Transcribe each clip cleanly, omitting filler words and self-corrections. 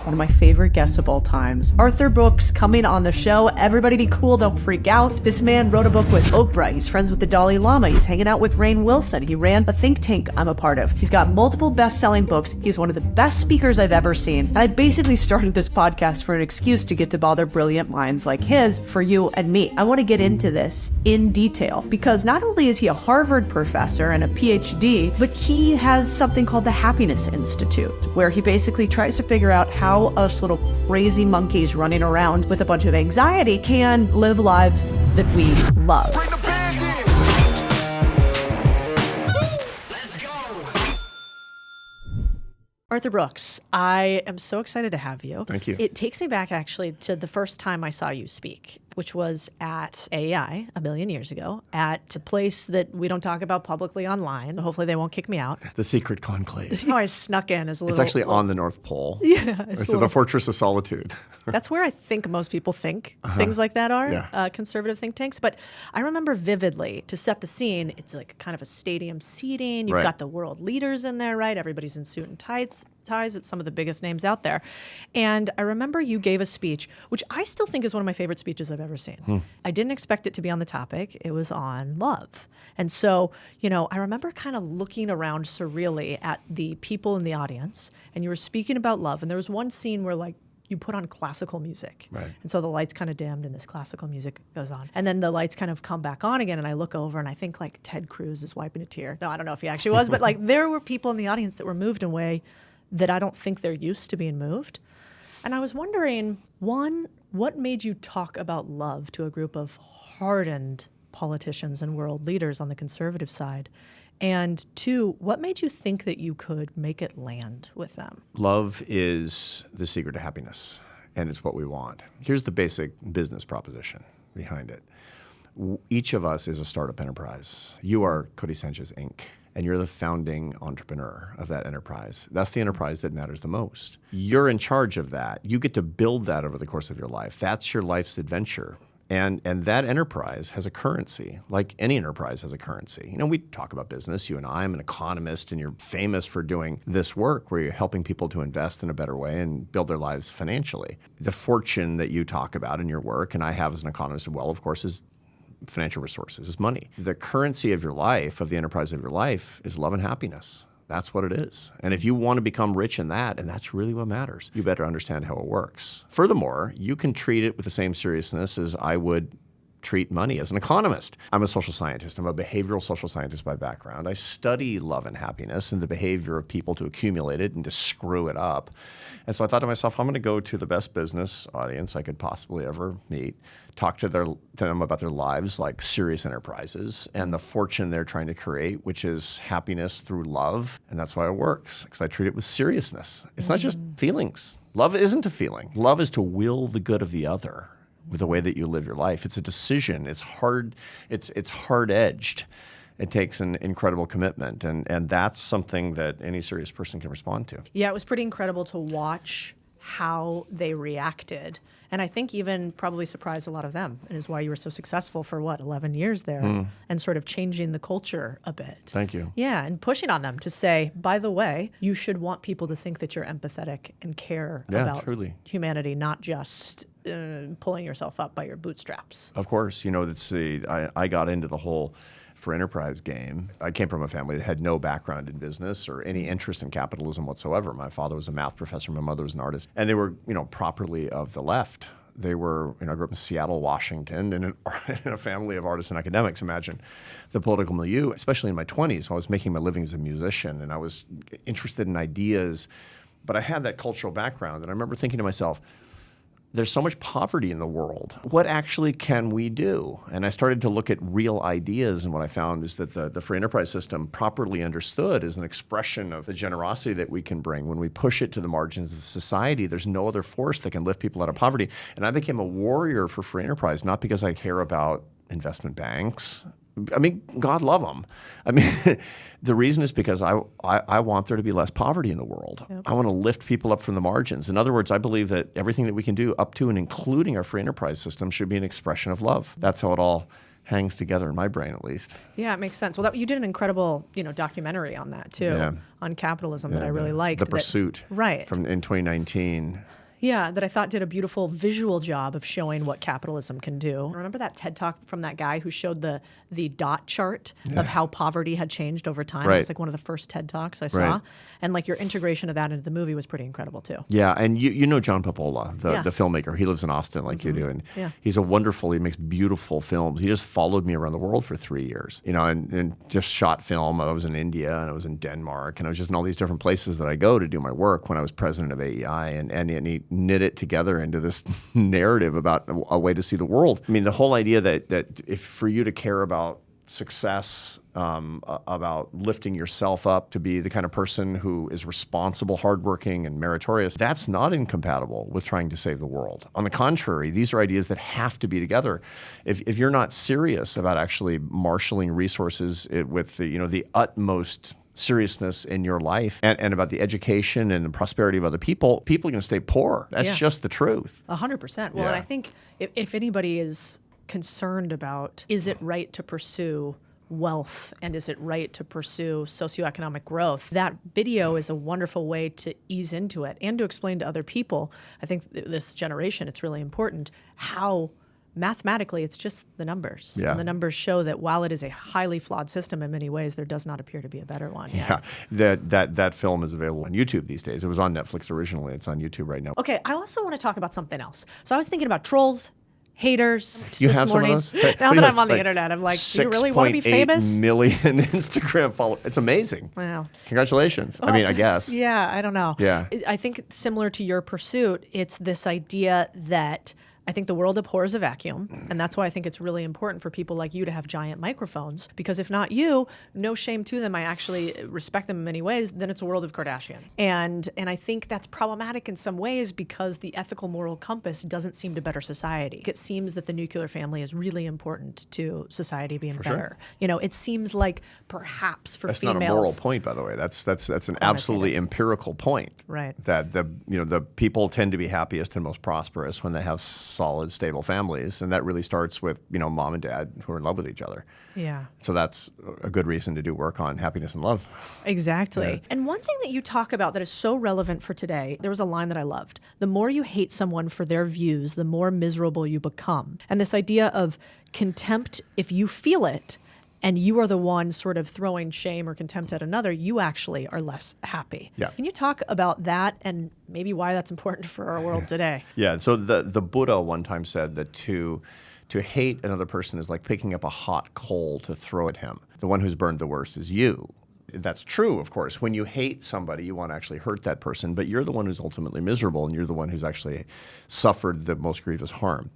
one of my favorite guests of all times. Arthur Brooks coming on the show. Everybody be cool, don't freak out. This man wrote a book with Oprah. He's friends with the Dalai Lama. He's hanging out with Rainn Wilson. He ran a think tank I'm a part of. He's got multiple best-selling books. He's one of the best speakers I've ever seen. And I basically started this podcast for an excuse to get to bother brilliant minds like his for you and me. I want to get into this in detail because not only is he a Harvard professor and a PhD, but he has something called the Happiness Institute, where he basically tries to figure out how us little crazy monkeys running around with a bunch of anxiety can live lives that we love. Bring the band in. Let's go. Arthur Brooks, I am so excited to have you. Thank you. It takes me back actually to the first time I saw you speak, which was at AEI a million years ago at a place that we don't talk about publicly online. So hopefully they won't kick me out. The Secret Conclave. I snuck in as a little... It's actually on the North Pole. Yeah. It's the Fortress of Solitude. That's where I think most people think things like that are, Yeah. conservative think tanks. But I remember vividly, to set the scene, it's like kind of a stadium seating. You've Right. got the world leaders in there, right? Everybody's in suit and ties. It's some of the biggest names out there. And I remember you gave a speech, which I still think is one of my favorite speeches I've ever seen. I didn't expect it to be on the topic. It was on love. And so, I remember kind of looking around surreally at the people in the audience, and you were speaking about love. And there was one scene where you put on classical music. Right. And so the lights kind of dimmed and this classical music goes on. And then the lights kind of come back on again and I look over and I think Ted Cruz is wiping a tear. No, I don't know if he actually was, but there were people in the audience that were moved in a way that I don't think they're used to being moved. And I was wondering, one, what made you talk about love to a group of hardened politicians and world leaders on the conservative side? And two, what made you think that you could make it land with them? Love is the secret to happiness, and it's what we want. Here's the basic business proposition behind it. Each of us is a startup enterprise. You are Codie Sanchez, Inc., and you're the founding entrepreneur of that enterprise. That's the enterprise that matters the most. You're in charge of that. You get to build that over the course of your life. That's your life's adventure. And that enterprise has a currency, like any enterprise has a currency. We talk about business. You and I, I'm an economist, and you're famous for doing this work where you're helping people to invest in a better way and build their lives financially. The fortune that you talk about in your work, and I have as an economist as well, of course, is financial resources, is money. The currency of your life, of the enterprise of your life, is love and happiness. That's what it is. And if you want to become rich in that, and that's really what matters, you better understand how it works. Furthermore, you can treat it with the same seriousness as I would treat money as an economist. I'm a social scientist. I'm a behavioral social scientist by background. I study love and happiness and the behavior of people to accumulate it and to screw it up. And so I thought to myself, I'm going to go to the best business audience I could possibly ever meet, talk to them about their lives like serious enterprises and the fortune they're trying to create, which is happiness through love. And that's why it works, because I treat it with seriousness. It's not just feelings. Love isn't a feeling. Love is to will the good of the other with the way that you live your life. It's a decision. It's hard. It's hard-edged. It takes an incredible commitment, and that's something that any serious person can respond to. Yeah, it was pretty incredible to watch how they reacted. And I think even probably surprised a lot of them. And is why you were so successful for 11 years there and sort of changing the culture a bit. Thank you. Yeah, and pushing on them to say, by the way, you should want people to think that you're empathetic and care about truly. Humanity, not just pulling yourself up by your bootstraps. Of course. I got into the whole for enterprise game. I came from a family that had no background in business or any interest in capitalism whatsoever. My father was a math professor, my mother was an artist, and they were, properly of the left. They were, I grew up in Seattle, Washington, in a family of artists and academics. Imagine the political milieu, especially in my 20s. I was making my living as a musician, and I was interested in ideas, but I had that cultural background, and I remember thinking to myself, there's so much poverty in the world. What actually can we do? And I started to look at real ideas, and what I found is that the free enterprise system, properly understood, is an expression of the generosity that we can bring. When we push it to the margins of society, there's no other force that can lift people out of poverty. And I became a warrior for free enterprise, not because I care about investment banks. I mean, God love them. I mean, the reason is because I want there to be less poverty in the world. Yep. I want to lift people up from the margins. In other words, I believe that everything that we can do up to and including our free enterprise system should be an expression of love. That's how it all hangs together in my brain, at least. Yeah, it makes sense. Well, you did an incredible, documentary on that too, on capitalism that I really liked. The Pursuit, right? in 2019. Yeah, that I thought did a beautiful visual job of showing what capitalism can do. Remember that TED Talk from that guy who showed the dot chart of how poverty had changed over time? It was like one of the first TED Talks I saw. Right. And like your integration of that into the movie was pretty incredible too. Yeah, and you know John Papola, the filmmaker. He lives in Austin like you do. And he's he makes beautiful films. He just followed me around the world for 3 years, and just shot film. I was in India and I was in Denmark and I was just in all these different places that I go to do my work when I was president of AEI. And he knit it together into this narrative about a way to see the world. I mean, the whole idea that if for you to care about success, about lifting yourself up to be the kind of person who is responsible, hardworking, and meritorious, that's not incompatible with trying to save the world. On the contrary, these are ideas that have to be together. If you're not serious about actually marshaling resources with the utmost seriousness in your life and about the education and the prosperity of other people are going to stay poor. That's just the truth. 100%. Well, and I think if anybody is concerned about, is it right to pursue wealth and is it right to pursue socioeconomic growth, that video is a wonderful way to ease into it and to explain to other people. I think this generation, it's really important how mathematically, it's just the numbers. Yeah. And the numbers show that while it is a highly flawed system in many ways, there does not appear to be a better one. Yeah, that film is available on YouTube these days. It was on Netflix originally. It's on YouTube right now. Okay, I also want to talk about something else. So I was thinking about trolls, haters You this have morning. some of those? Now that I'm on the internet, I'm like, do you really want to be famous? 6.8 million Instagram followers. It's amazing. Wow. Congratulations. I mean, I guess. Yeah, I don't know. Yeah. I think similar to your pursuit, it's this idea that I think the world abhors a vacuum, and that's why I think it's really important for people like you to have giant microphones, because if not you, no shame to them, I actually respect them in many ways, then it's a world of Kardashians. And I think that's problematic in some ways because the ethical moral compass doesn't seem to better society. It seems that the nuclear family is really important to society being better. Sure. It seems like perhaps for that's females. That's not a moral point, by the way. That's an absolutely empirical point. Right. That the people tend to be happiest and most prosperous when they have solid, stable families, and that really starts with mom and dad who are in love with each other. Yeah. So that's a good reason to do work on happiness and love. Exactly. Yeah. And one thing that you talk about that is so relevant for today, there was a line that I loved. The more you hate someone for their views, the more miserable you become. And this idea of contempt, if you feel it, and you are the one sort of throwing shame or contempt at another, you actually are less happy. Yeah. Can you talk about that and maybe why that's important for our world today? Yeah. So the Buddha one time said that to hate another person is like picking up a hot coal to throw at him. The one who's burned the worst is you. That's true, of course. When you hate somebody, you want to actually hurt that person, but you're the one who's ultimately miserable, and you're the one who's actually suffered the most grievous harm.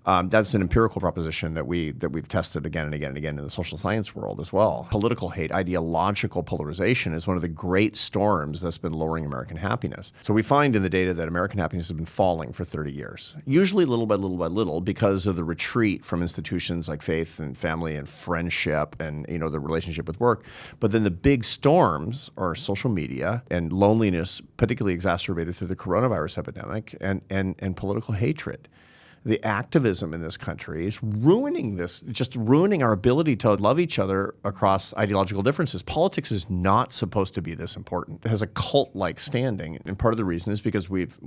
That's an empirical proposition that we've tested again and again and again in the social science world as well. Political hate, ideological polarization is one of the great storms that's been lowering American happiness. So we find in the data that American happiness has been falling for 30 years, usually little by little by little because of the retreat from institutions like faith and family and friendship and the relationship with work. But then the big storms are social media and loneliness, particularly exacerbated through the coronavirus epidemic, and political hatred. The activism in this country is just ruining our ability to love each other across ideological differences. Politics is not supposed to be this important. It has a cult-like standing, and part of the reason is because we've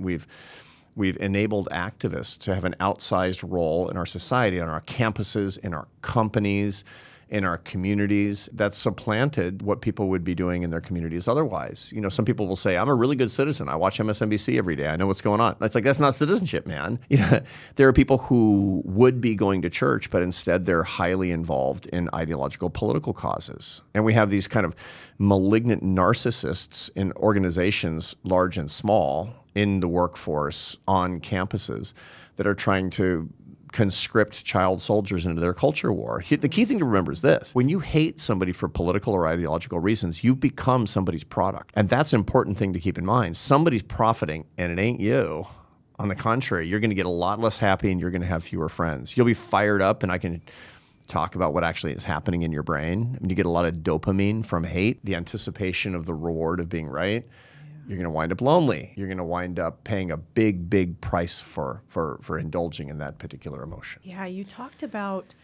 enabled activists to have an outsized role in our society, on our campuses, in our companies, in our communities. That's supplanted what people would be doing in their communities otherwise. Some people will say, I'm a really good citizen. I watch MSNBC every day. I know what's going on. It's like, that's not citizenship, man. There are people who would be going to church, but instead they're highly involved in ideological political causes. And we have these kind of malignant narcissists in organizations, large and small, in the workforce, on campuses, that are trying to conscript child soldiers into their culture war. The key thing to remember is this. When you hate somebody for political or ideological reasons, you become somebody's product. And that's an important thing to keep in mind. Somebody's profiting, and it ain't you. On the contrary, you're going to get a lot less happy and you're going to have fewer friends. You'll be fired up, and I can talk about what actually is happening in your brain. I mean, you get a lot of dopamine from hate, the anticipation of the reward of being right. You're going to wind up lonely. You're going to wind up paying a big, big price for indulging in that particular emotion. Yeah, you talked about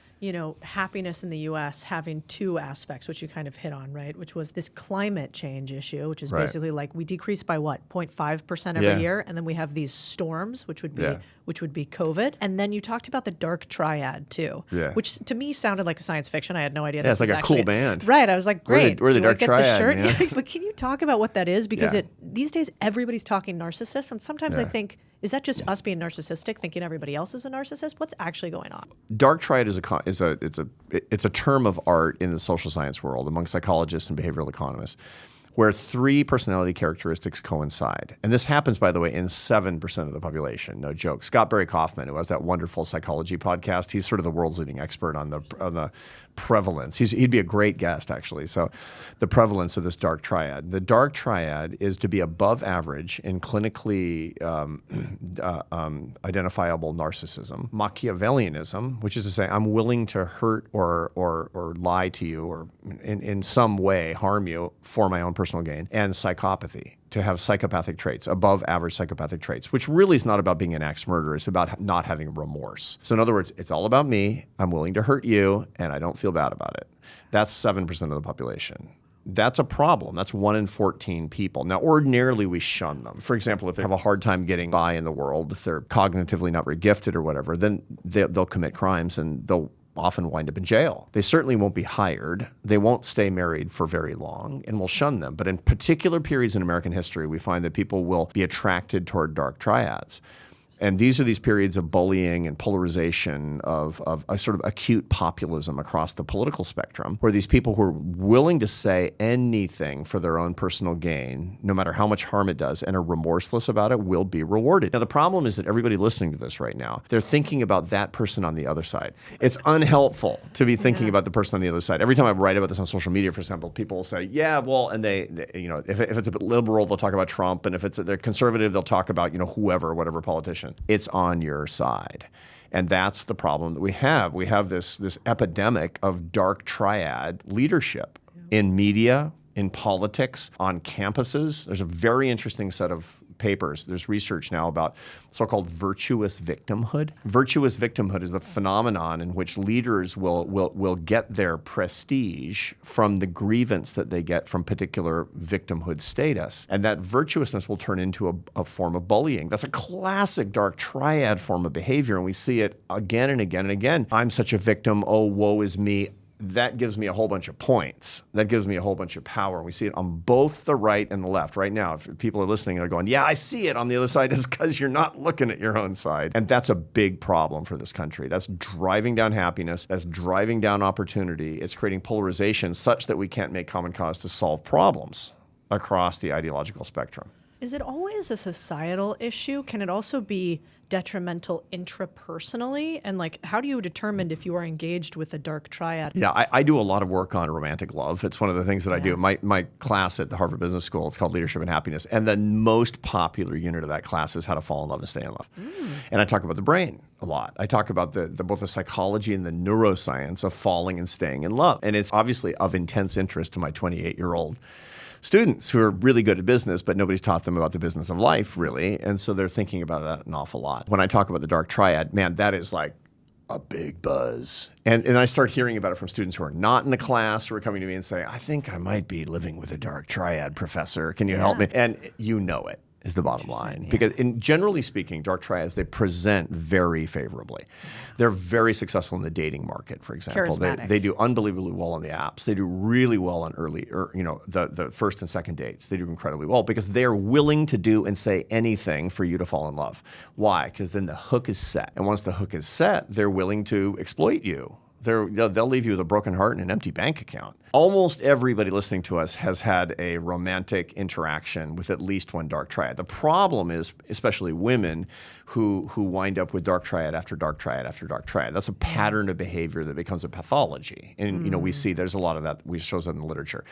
happiness in the U.S. having two aspects, which you kind of hit on, right? Which was this climate change issue, which is Right. basically like we decrease by what, 0.5% every year, and then we have these storms, which would be COVID, and then you talked about the dark triad too, which to me sounded like a science fiction. I had no idea. Yeah, this it's like was a cool actually band. Right, I was like, great. We're the Do I dark get triad, the shirt? man. Yeah, he's like, can you talk about what that is? Because Yeah. these days everybody's talking narcissist, and sometimes I Yeah. think, is that just us being narcissistic, thinking everybody else is a narcissist? What's actually going on? Dark triad is a term of art in the social science world among psychologists and behavioral economists, where three personality characteristics coincide. And this happens, by the way, in 7% of the population. No joke. Scott Barry Kaufman, who has that wonderful psychology podcast, he's sort of the world's leading expert on the prevalence. He'd be a great guest, actually. So the prevalence of this dark triad. The dark triad is to be above average in clinically identifiable narcissism, Machiavellianism, which is to say I'm willing to hurt or lie to you or in some way harm you for my own personal gain, and psychopathy, to have psychopathic traits, above average psychopathic traits, which really is not about being an axe murderer. It's about not having remorse. So in other words, it's all about me. I'm willing to hurt you, and I don't feel bad about it. That's 7% of the population. That's a problem. That's 1 in 14 people. Now, ordinarily, we shun them. For example, if they have a hard time getting by in the world, if they're cognitively not very gifted or whatever, then they'll commit crimes and they'll often wind up in jail. They certainly won't be hired. They won't stay married for very long, and we'll shun them. But in particular periods in American history, we find that people will be attracted toward dark triads. And these are these periods of bullying and polarization, of a sort of acute populism across the political spectrum, where these people who are willing to say anything for their own personal gain, no matter how much harm it does, and are remorseless about it, will be rewarded. Now, the problem is that everybody listening to this right now, they're thinking about that person on the other side. It's unhelpful to be thinking about the person on the other side. Every time I write about this on social media, for example, people will say, yeah, well, and they if it's a bit liberal, they'll talk about Trump, and if they're conservative, they'll talk about, whoever, whatever politician. It's on your side. And that's the problem that we have. We have this epidemic of dark triad leadership in media, in politics, on campuses. There's a very interesting set of papers. There's research now about so-called virtuous victimhood. Virtuous victimhood is the phenomenon in which leaders will get their prestige from the grievance that they get from particular victimhood status. And that virtuousness will turn into a form of bullying. That's a classic dark triad form of behavior, and we see it again and again and again. I'm such a victim. Oh, woe is me. That gives me a whole bunch of points. That gives me a whole bunch of power. And we see it on both the right and the left. Right now, if people are listening, they're going, yeah, I see it on the other side. It's because you're not looking at your own side. And that's a big problem for this country. That's driving down happiness. That's driving down opportunity. It's creating polarization such that we can't make common cause to solve problems across the ideological spectrum. Is it always a societal issue? Can it also be detrimental intrapersonally? And how do you determine if you are engaged with a dark triad? Yeah, I do a lot of work on romantic love. It's one of the things that I do. My class at the Harvard Business School, it's called Leadership and Happiness. And the most popular unit of that class is how to fall in love and stay in love. And I talk about the brain a lot. I talk about both the psychology and the neuroscience of falling and staying in love. And it's obviously of intense interest to my 28-year-old students who are really good at business, but nobody's taught them about the business of life, really. And so they're thinking about that an awful lot. When I talk about the dark triad, man, that is like a big buzz. And I start hearing about it from students who are not in the class, who are coming to me and say, I think I might be living with a dark triad, professor. Can you help me? And you know it is the bottom line. Because generally speaking, dark triads, they present very favorably. They're very successful in the dating market, for example. They do unbelievably well on the apps. They do really well on the first and second dates. They do incredibly well because they're willing to do and say anything for you to fall in love. Why? Because then the hook is set. And once the hook is set, they're willing to exploit you. They'll leave you with a broken heart and an empty bank account. Almost everybody listening to us has had a romantic interaction with at least one dark triad. The problem is, especially women who wind up with dark triad after dark triad after dark triad. That's a pattern of behavior that becomes a pathology. And we see there's a lot of that. We shows up in the literature.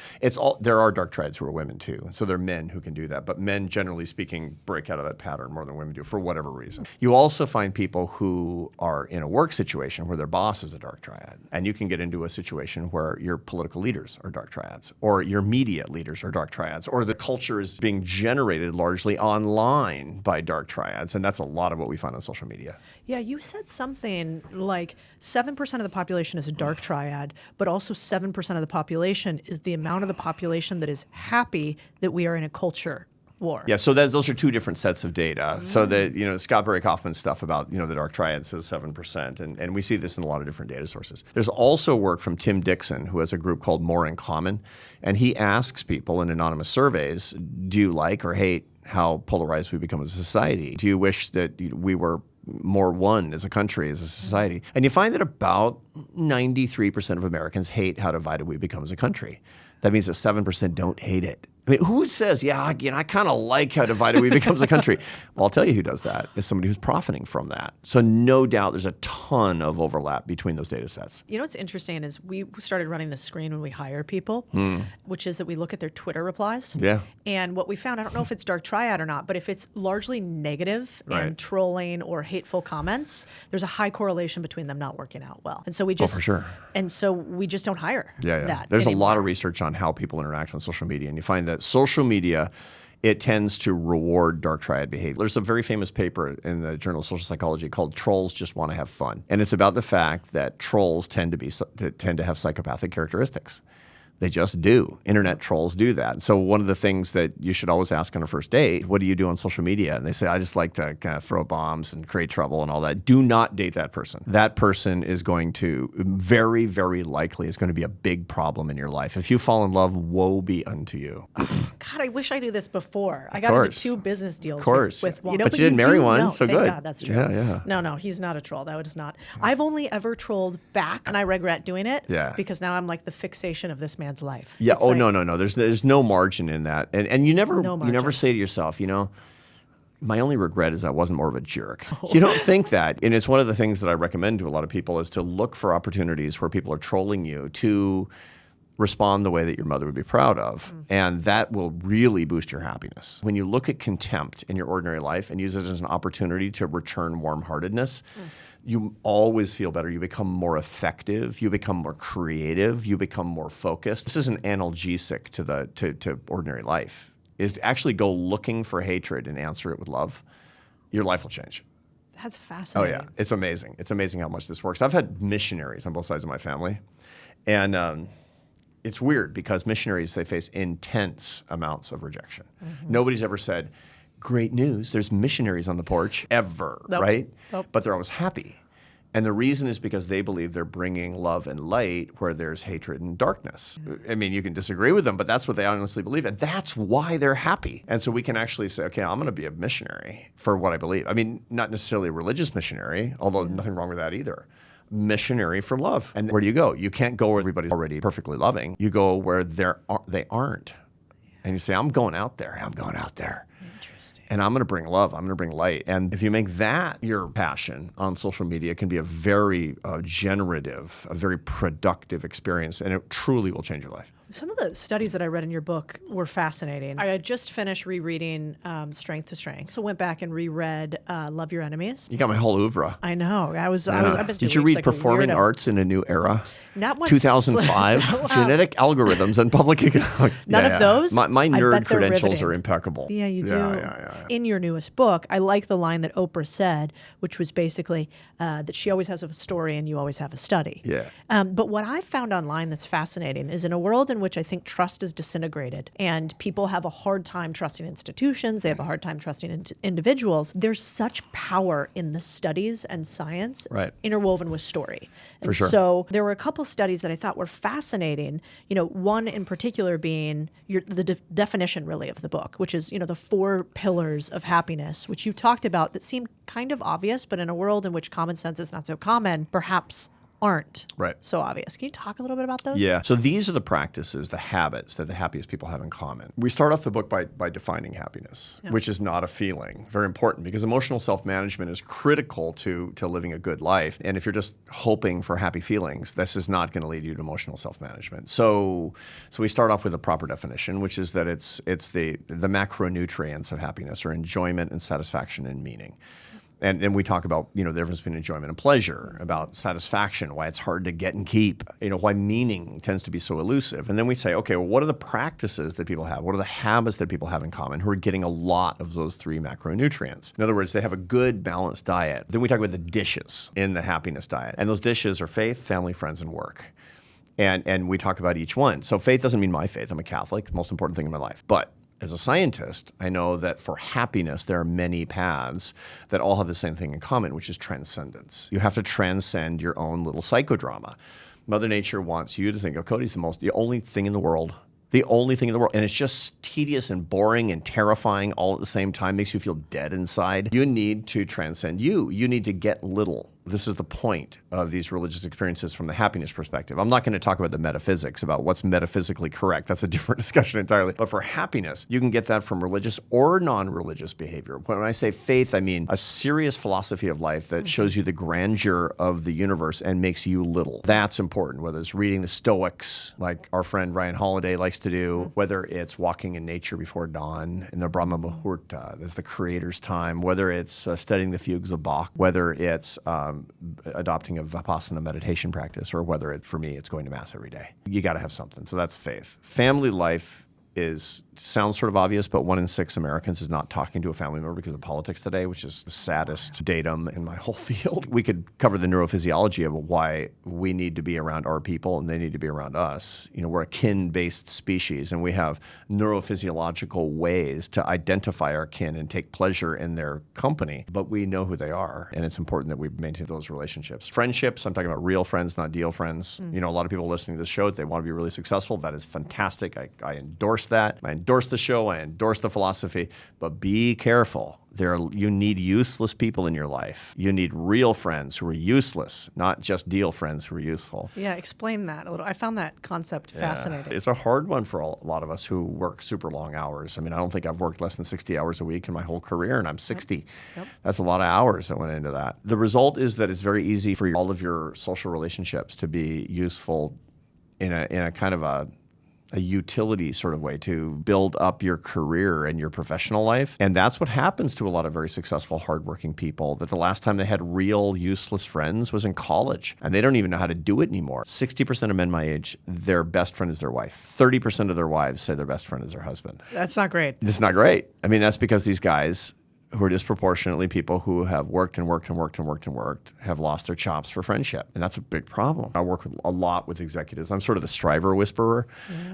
There are dark triads who are women too. So there are men who can do that. But men, generally speaking, break out of that pattern more than women do for whatever reason. You also find people who are in a work situation where their boss is a dark triad. And you can get into a situation where your political leader leaders are dark triads, or your media leaders are dark triads, or the culture is being generated largely online by dark triads. And that's a lot of what we find on social media. Yeah, you said something like 7% of the population is a dark triad, but also 7% of the population is the amount of the population that is happy that we are in a culture war. Yeah, so those are two different sets of data. So that, Scott Barry Kaufman's stuff about, the dark triad says 7%, and we see this in a lot of different data sources. There's also work from Tim Dixon, who has a group called More in Common, and he asks people in anonymous surveys, do you like or hate how polarized we become as a society? Do you wish that we were more one as a country, as a society? And you find that about 93% of Americans hate how divided we become as a country. That means that 7% don't hate it. I mean, who says, I kind of like how divided we become as a country? Well, I'll tell you who does that. Is somebody who's profiting from that. So no doubt there's a ton of overlap between those data sets. You know what's interesting is we started running this screen when we hire people, which is that we look at their Twitter replies. Yeah. And what we found, I don't know if it's dark triad or not, but if it's largely negative and trolling or hateful comments, there's a high correlation between them not working out well. And so we just, for sure. And so we just don't hire that. There's anymore. a lot of research on how people interact on social media, and you find that social media, it tends to reward dark triad behavior. There's a very famous paper in the Journal of Social Psychology called "Trolls Just Want to Have Fun," and it's about the fact that trolls tend to have psychopathic characteristics. They just do. Internet trolls do that. So one of the things that you should always ask on a first date, what do you do on social media? And they say, I just like to kind of throw bombs and create trouble and all that. Do not date that person. That person is going to, very, very likely, is going to be a big problem in your life. If you fall in love, woe be unto you. God, I wish I knew this before. I got into 2 business deals with one. But you didn't marry one, no, so thank good. God, that's true. Yeah. No, he's not a troll. That is not. I've only ever trolled back, and I regret doing it because now I'm like the fixation of this man's life. Yeah. It's no. There's no margin in that, and you never say to yourself, my only regret is I wasn't more of a jerk. You don't think that, and it's one of the things that I recommend to a lot of people is to look for opportunities where people are trolling you to respond the way that your mother would be proud of, and that will really boost your happiness. When you look at contempt in your ordinary life and use it as an opportunity to return warm-heartedness. You always feel better. You become more effective. You become more creative. You become more focused. This is an analgesic to ordinary life. Is to actually go looking for hatred and answer it with love. Your life will change. That's fascinating. Oh yeah, it's amazing. It's amazing how much this works. I've had missionaries on both sides of my family, and it's weird because missionaries, they face intense amounts of rejection. Nobody's ever said, great news, there's missionaries on the porch, ever, right? Nope. But they're always happy. And the reason is because they believe they're bringing love and light where there's hatred and darkness. I mean, you can disagree with them, but that's what they honestly believe. And that's why they're happy. And so we can actually say, okay, I'm going to be a missionary for what I believe. I mean, not necessarily a religious missionary, although nothing wrong with that either. Missionary for love. And where do you go? You can't go where everybody's already perfectly loving. You go where they aren't. And you say, I'm going out there. Interesting. And I'm going to bring love. I'm going to bring light. And if you make that your passion on social media, it can be a very generative, a very productive experience. And it truly will change your life. Some of the studies that I read in your book were fascinating. I had just finished rereading Strength to Strength, so went back and reread Love Your Enemies. You got my whole ouvre. I know. I've been Did you read Performing Arts in a New Era? Not much. 2005. Genetic Algorithms and Public Economics. None of those? My I nerd bet they're credentials riveting. are impeccable. Yeah, you do. Yeah. In your newest book, I like the line that Oprah said, which was basically that she always has a story and you always have a study. Yeah. But what I found online that's fascinating is in a world in which I think trust is disintegrated and people have a hard time trusting institutions, they have a hard time trusting individuals, there's such power in the studies and science interwoven with story. And For sure. so there were a couple studies that I thought were fascinating, one in particular being the definition really of the book, which is, the 4 pillars of happiness, which you talked about that seem kind of obvious, but in a world in which common sense is not so common, perhaps aren't so obvious. Can you talk a little bit about those? Yeah. So these are the practices, the habits that the happiest people have in common. We start off the book by defining happiness, which is not a feeling. Very important because emotional self-management is critical to living a good life. And if you're just hoping for happy feelings, this is not going to lead you to emotional self-management. So we start off with a proper definition, which is that it's the macronutrients of happiness or enjoyment and satisfaction and meaning. And then we talk about, the difference between enjoyment and pleasure, about satisfaction, why it's hard to get and keep, why meaning tends to be so elusive. And then we say, okay, well, what are the practices that people have? What are the habits that people have in common who are getting a lot of those three macronutrients? In other words, they have a good balanced diet. Then we talk about the dishes in the happiness diet. And those dishes are faith, family, friends, and work. And we talk about each one. So faith doesn't mean my faith. I'm a Catholic. It's the most important thing in my life. But as a scientist, I know that for happiness, there are many paths that all have the same thing in common, which is transcendence. You have to transcend your own little psychodrama. Mother Nature wants you to think, Codie's the only thing in the world. The only thing in the world. And it's just tedious and boring and terrifying all at the same time, makes you feel dead inside. You need to transcend you. You need to get little. This is the point of these religious experiences from the happiness perspective. I'm not going to talk about the metaphysics, about what's metaphysically correct. That's a different discussion entirely. But for happiness, you can get that from religious or non-religious behavior. When I say faith, I mean a serious philosophy of life that shows you the grandeur of the universe and makes you little. That's important, whether it's reading the Stoics, like our friend Ryan Holiday likes to do, whether it's walking in nature before dawn in the Brahma Muhurta, that's the creator's time, whether it's studying the fugues of Bach, whether it's adopting a Vipassana meditation practice, or whether for me, it's going to Mass every day. You got to have something. So that's faith. Family life sounds sort of obvious, but 1 in 6 Americans is not talking to a family member because of politics today, which is the saddest datum in my whole field. We could cover the neurophysiology of why we need to be around our people and they need to be around us. We're a kin-based species, and we have neurophysiological ways to identify our kin and take pleasure in their company, but we know who they are, and it's important that we maintain those relationships. Friendships, I'm talking about real friends, not deal friends. A lot of people listening to this show, they want to be really successful. That is fantastic. I endorse that. I endorse the show. I endorse the philosophy. But be careful. You need useless people in your life. You need real friends who are useless, not just deal friends who are useful. Yeah, explain that a little. I found that concept fascinating. It's a hard one for a lot of us who work super long hours. I don't think I've worked less than 60 hours a week in my whole career, and I'm 60. Yep. That's a lot of hours that went into that. The result is that it's very easy for all of your social relationships to be useful in a kind of a utility sort of way to build up your career and your professional life. And that's what happens to a lot of very successful, hardworking people, that the last time they had real useless friends was in college, and they don't even know how to do it anymore. 60% of men my age, their best friend is their wife. 30% of their wives say their best friend is their husband. That's not great. It's not great. That's because these guys who are disproportionately people who have worked and worked and worked and worked and worked, have lost their chops for friendship. And that's a big problem. I work a lot with executives. I'm sort of the striver whisperer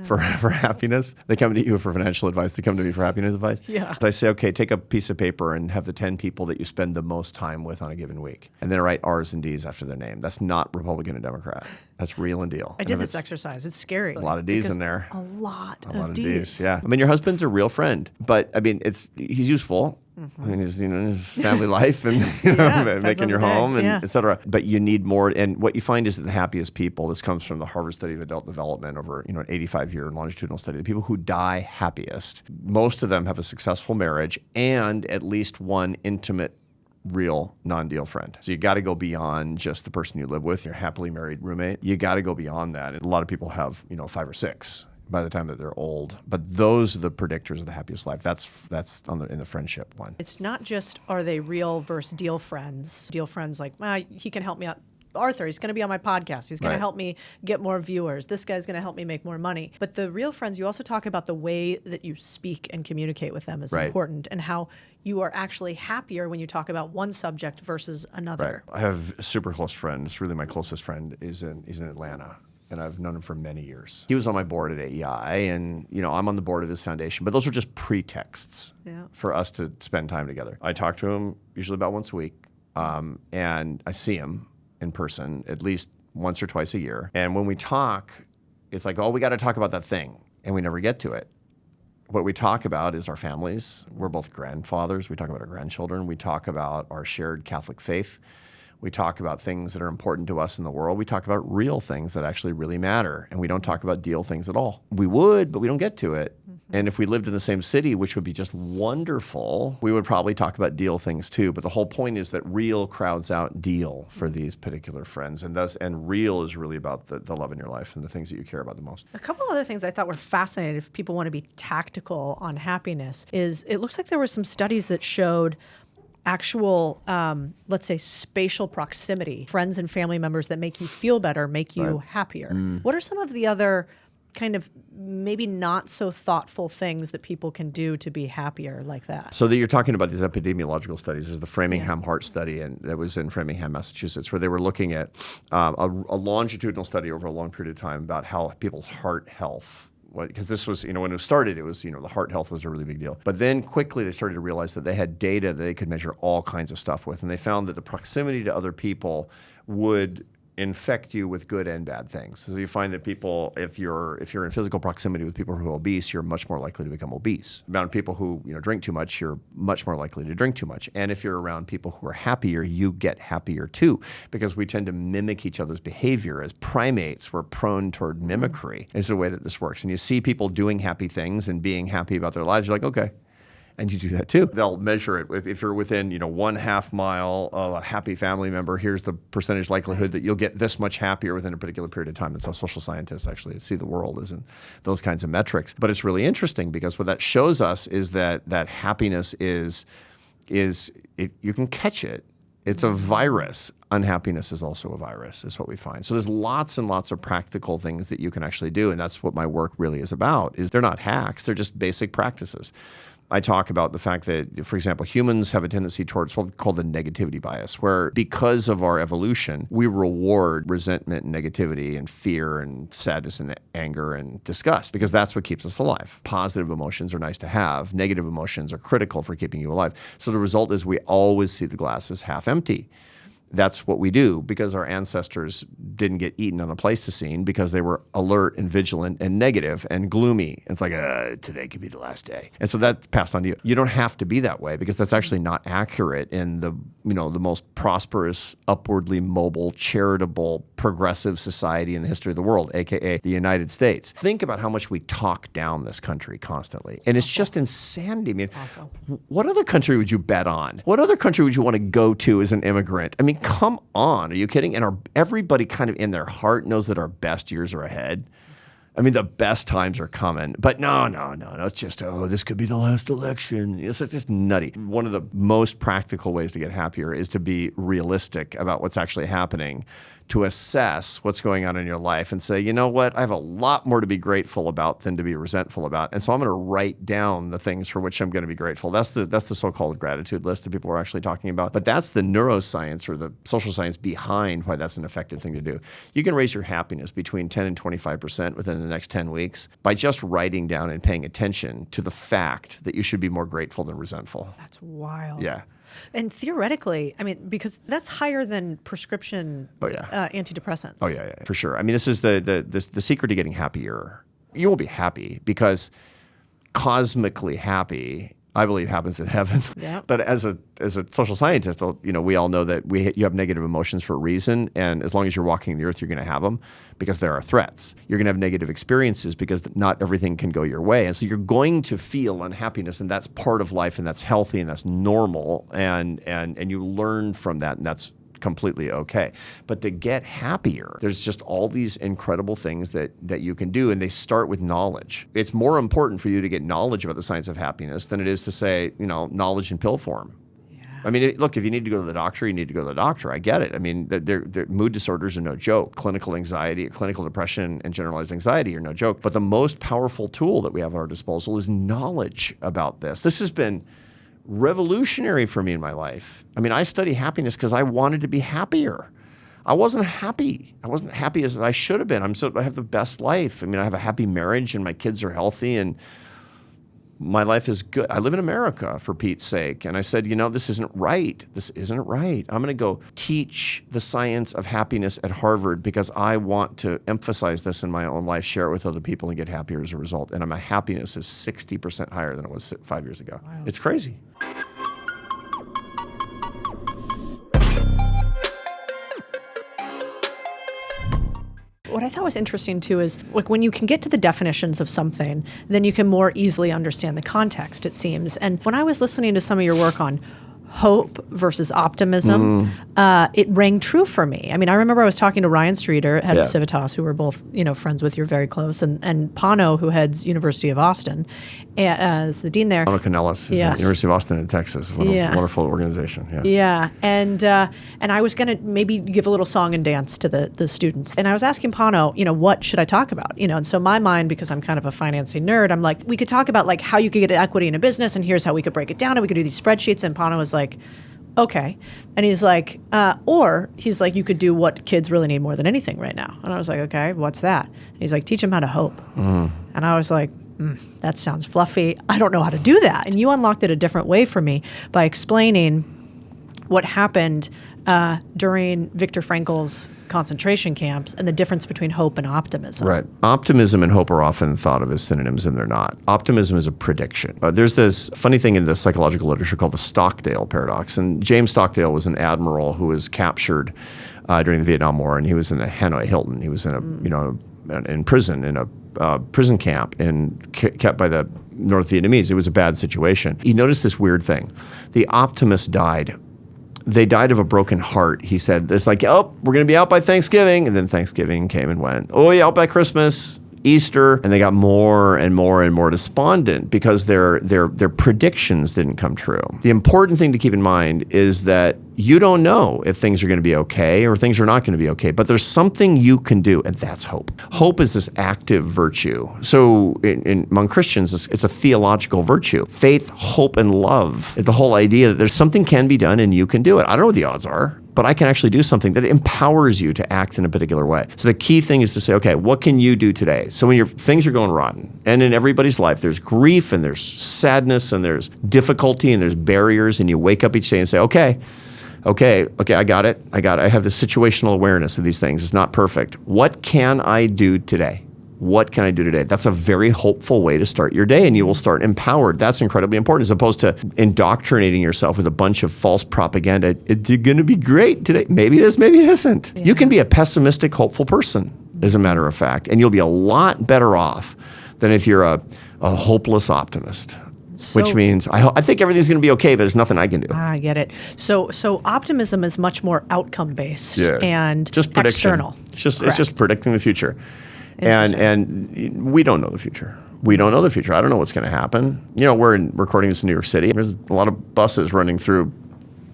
for happiness. They come to you for financial advice. They come to me for happiness advice. Yeah. So I say, okay, take a piece of paper and have the 10 people that you spend the most time with on a given week. And then write R's and D's after their name. That's not Republican and Democrat. That's real and deal. I did this exercise. It's scary. A lot of D's in there. A lot of of D's. Yeah. Your husband's a real friend, but he's useful. He's his family life and making your home and et cetera. But you need more. And what you find is that the happiest people, this comes from the Harvard study of adult development over an 85-year longitudinal study, the people who die happiest, most of them have a successful marriage and at least one intimate, real non-deal friend. So you got to go beyond just the person you live with, your happily married roommate. You got to go beyond that. And a lot of people have 5 or 6 by the time that they're old. But those are the predictors of the happiest life. That's in the friendship one. It's not just are they real versus deal friends. Deal friends like, he can help me out. Arthur, he's going to be on my podcast. He's going to help me get more viewers. This guy's going to help me make more money. But the real friends, you also talk about the way that you speak and communicate with them is important, and how you are actually happier when you talk about one subject versus another. Right. I have super close friends. Really, my closest friend is in Atlanta. And I've known him for many years. He was on my board at AEI, and I'm on the board of his foundation. But those are just pretexts for us to spend time together. I talk to him usually about once a week, and I see him in person at least once or twice a year. And when we talk, it's like, we got to talk about that thing, and we never get to it. What we talk about is our families. We're both grandfathers. We talk about our grandchildren. We talk about our shared Catholic faith. We talk about things that are important to us in the world. We talk about real things that actually really matter. And we don't talk about deal things at all. We would, but we don't get to it. And if we lived in the same city, which would be just wonderful, we would probably talk about deal things too. But the whole point is that real crowds out deal for these particular friends. And real is really about the love in your life and the things that you care about the most. A couple other things I thought were fascinating if people want to be tactical on happiness is it looks like there were some studies that showed actual, let's say, spatial proximity, friends and family members that make you feel better, make you happier. What are some of the other kind of maybe not so thoughtful things that people can do to be happier like that? So that you're talking about these epidemiological studies. There's the Framingham Heart Study, and that was in Framingham, Massachusetts, where they were looking at a longitudinal study over a long period of time about how people's heart health. Because this was, when it started, it was, the heart health was a really big deal. But then quickly they started to realize that they had data that they could measure all kinds of stuff with. And they found that the proximity to other people would infect you with good and bad things. So you find that people, if you're in physical proximity with people who are obese, you're much more likely to become obese. Around people who drink too much, you're much more likely to drink too much. And if you're around people who are happier, you get happier too, because we tend to mimic each other's behavior. As primates, we're prone toward mimicry is the way that this works. And you see people doing happy things and being happy about their lives, you're like, okay. And you do that too. They'll measure it. If you're within, 1/2 mile of a happy family member, here's the percentage likelihood that you'll get this much happier within a particular period of time. That's how social scientists actually see the world, is in those kinds of metrics. But it's really interesting because what that shows us is that happiness is you can catch it. It's a virus. Unhappiness is also a virus, is what we find. So there's lots and lots of practical things that you can actually do, and that's what my work really is about. They're not hacks, they're just basic practices. I talk about the fact that, for example, humans have a tendency towards what's called the negativity bias, where because of our evolution, we reward resentment and negativity and fear and sadness and anger and disgust, because that's what keeps us alive. Positive emotions are nice to have. Negative emotions are critical for keeping you alive. So the result is we always see the glass as half empty. That's what we do because our ancestors didn't get eaten on a Pleistocene because they were alert and vigilant and negative and gloomy. It's like, today could be the last day. And so that passed on to you. You don't have to be that way because that's actually not accurate in the most prosperous, upwardly mobile, charitable, progressive society in the history of the world, aka the United States. Think about how much we talk down this country constantly. And it's just insanity. I mean, what other country would you bet on? What other country would you want to go to as an immigrant? I mean, come on. Are you kidding? And everybody kind of in their heart knows that our best years are ahead. I mean, the best times are coming. But no. It's just, this could be the last election. It's just nutty. One of the most practical ways to get happier is to be realistic about what's actually happening, to assess what's going on in your life and say, you know what, I have a lot more to be grateful about than to be resentful about. And so I'm going to write down the things for which I'm going to be grateful. That's the so-called gratitude list that people are actually talking about. But that's the neuroscience or the social science behind why that's an effective thing to do. You can raise your happiness between 10 and 25% within the next 10 weeks by just writing down and paying attention to the fact that you should be more grateful than resentful. That's wild. Yeah. And theoretically, I mean, because that's higher than prescription antidepressants. Oh, yeah, for sure. I mean, this is the secret to getting happier. You won't be happy because cosmically happy, I believe, happens in heaven. Yeah. But as a social scientist, we all know that you have negative emotions for a reason, and as long as you're walking the earth, you're going to have them because there are threats. You're going to have negative experiences because not everything can go your way, and so you're going to feel unhappiness, and that's part of life, and that's healthy, and that's normal, and you learn from that, and that's completely okay. But to get happier, there's just all these incredible things that you can do, and they start with knowledge. It's more important for you to get knowledge about the science of happiness than it is to say, knowledge in pill form. Yeah. I mean, look, if you need to go to the doctor, you need to go to the doctor. I get it. I mean, mood disorders are no joke. Clinical anxiety, clinical depression, and generalized anxiety are no joke. But the most powerful tool that we have at our disposal is knowledge about this. This has been revolutionary for me in my life. I mean, I study happiness because I wanted to be happier. I wasn't happy. I wasn't happy as I should have been. I have the best life. I mean, I have a happy marriage and my kids are healthy and my life is good. I live in America, for Pete's sake. And I said, this isn't right. This isn't right. I'm going to go teach the science of happiness at Harvard because I want to emphasize this in my own life, share it with other people, and get happier as a result. And my happiness is 60% higher than it was 5 years ago. Wow. It's crazy. What I thought was interesting too is like when you can get to the definitions of something, then you can more easily understand the context, it seems. And when I was listening to some of your work on hope versus optimism, it rang true for me. I mean, I remember I was talking to Ryan Streeter, head of Yeah. Civitas, who we're both, friends with. You're very close, and Pano, who heads University of Austin, as the dean there. Pano Canellis is Yes. at University of Austin in Texas. Wonderful organization. Yeah. Yeah, and I was going to maybe give a little song and dance to the students. And I was asking Pano, what should I talk about? And so my mind, because I'm kind of a financing nerd, I'm like, we could talk about like how you could get equity in a business, and here's how we could break it down, and we could do these spreadsheets. And Pano was like, okay. And he's like, you could do what kids really need more than anything right now. And I was like, okay, what's that? And he's like, teach them how to hope. And I was like, that sounds fluffy. I don't know how to do that. And you unlocked it a different way for me by explaining what happened during Viktor Frankl's concentration camps and the difference between hope and optimism. Right. Optimism and hope are often thought of as synonyms, and they're not. Optimism is a prediction. There's this funny thing in the psychological literature called the Stockdale paradox. And James Stockdale was an admiral who was captured during the Vietnam War, and he was in a Hanoi Hilton. He was in in prison, in a prison camp, and kept by the North Vietnamese. It was a bad situation. He noticed this weird thing. The optimists died. They died of a broken heart. He said, it's like, we're going to be out by Thanksgiving. And then Thanksgiving came and went. Oh, yeah, out by Christmas, Easter. And they got more and more and more despondent because their predictions didn't come true. The important thing to keep in mind is that you don't know if things are going to be okay or things are not going to be okay, but there's something you can do, and that's hope. Hope is this active virtue. So among Christians, it's a theological virtue. Faith, hope, and love. The whole idea that there's something can be done and you can do it. I don't know what the odds are, but I can actually do something that empowers you to act in a particular way. So the key thing is to say, okay, what can you do today? So when things are going rotten, and in everybody's life, there's grief and there's sadness and there's difficulty and there's barriers, and you wake up each day and say, okay, I got it. I have this situational awareness of these things. It's not perfect. What can I do today? What can I do today? That's a very hopeful way to start your day, and you will start empowered. That's incredibly important, as opposed to indoctrinating yourself with a bunch of false propaganda. It's going to be great today. Maybe it is, maybe it isn't. Yeah. You can be a pessimistic, hopeful person, as a matter of fact, and you'll be a lot better off than if you're a hopeless optimist. Which means I think everything's going to be okay, but there's nothing I can do. I get it. So optimism is much more outcome based and just prediction. External. It's just predicting the future, and we don't know the future. We don't know the future. I don't know what's going to happen. We're recording this in New York City. There's a lot of buses running through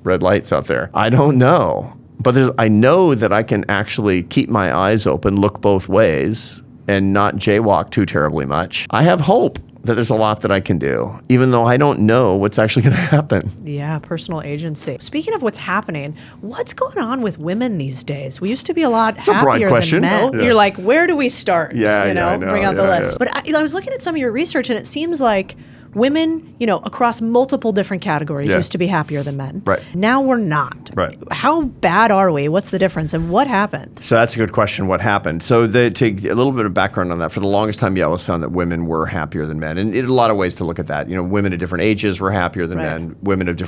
red lights out there. I don't know, but I know that I can actually keep my eyes open, look both ways, and not jaywalk too terribly much. I have hope that there's a lot that I can do, even though I don't know what's actually going to happen. Yeah, personal agency. Speaking of what's happening, what's going on with women these days? We used to be a lot happier than men. Yeah. You're like, where do we start? I know. Bring out the list. But I was looking at some of your research, and it seems like women, across multiple different categories used to be happier than men. Right. Now we're not. Right. How bad are we? What's the difference? And what happened? So that's a good question. What happened? So to a little bit of background on that, for the longest time, it was found that women were happier than men. And a lot of ways to look at that. Women at different ages were happier than men. Women of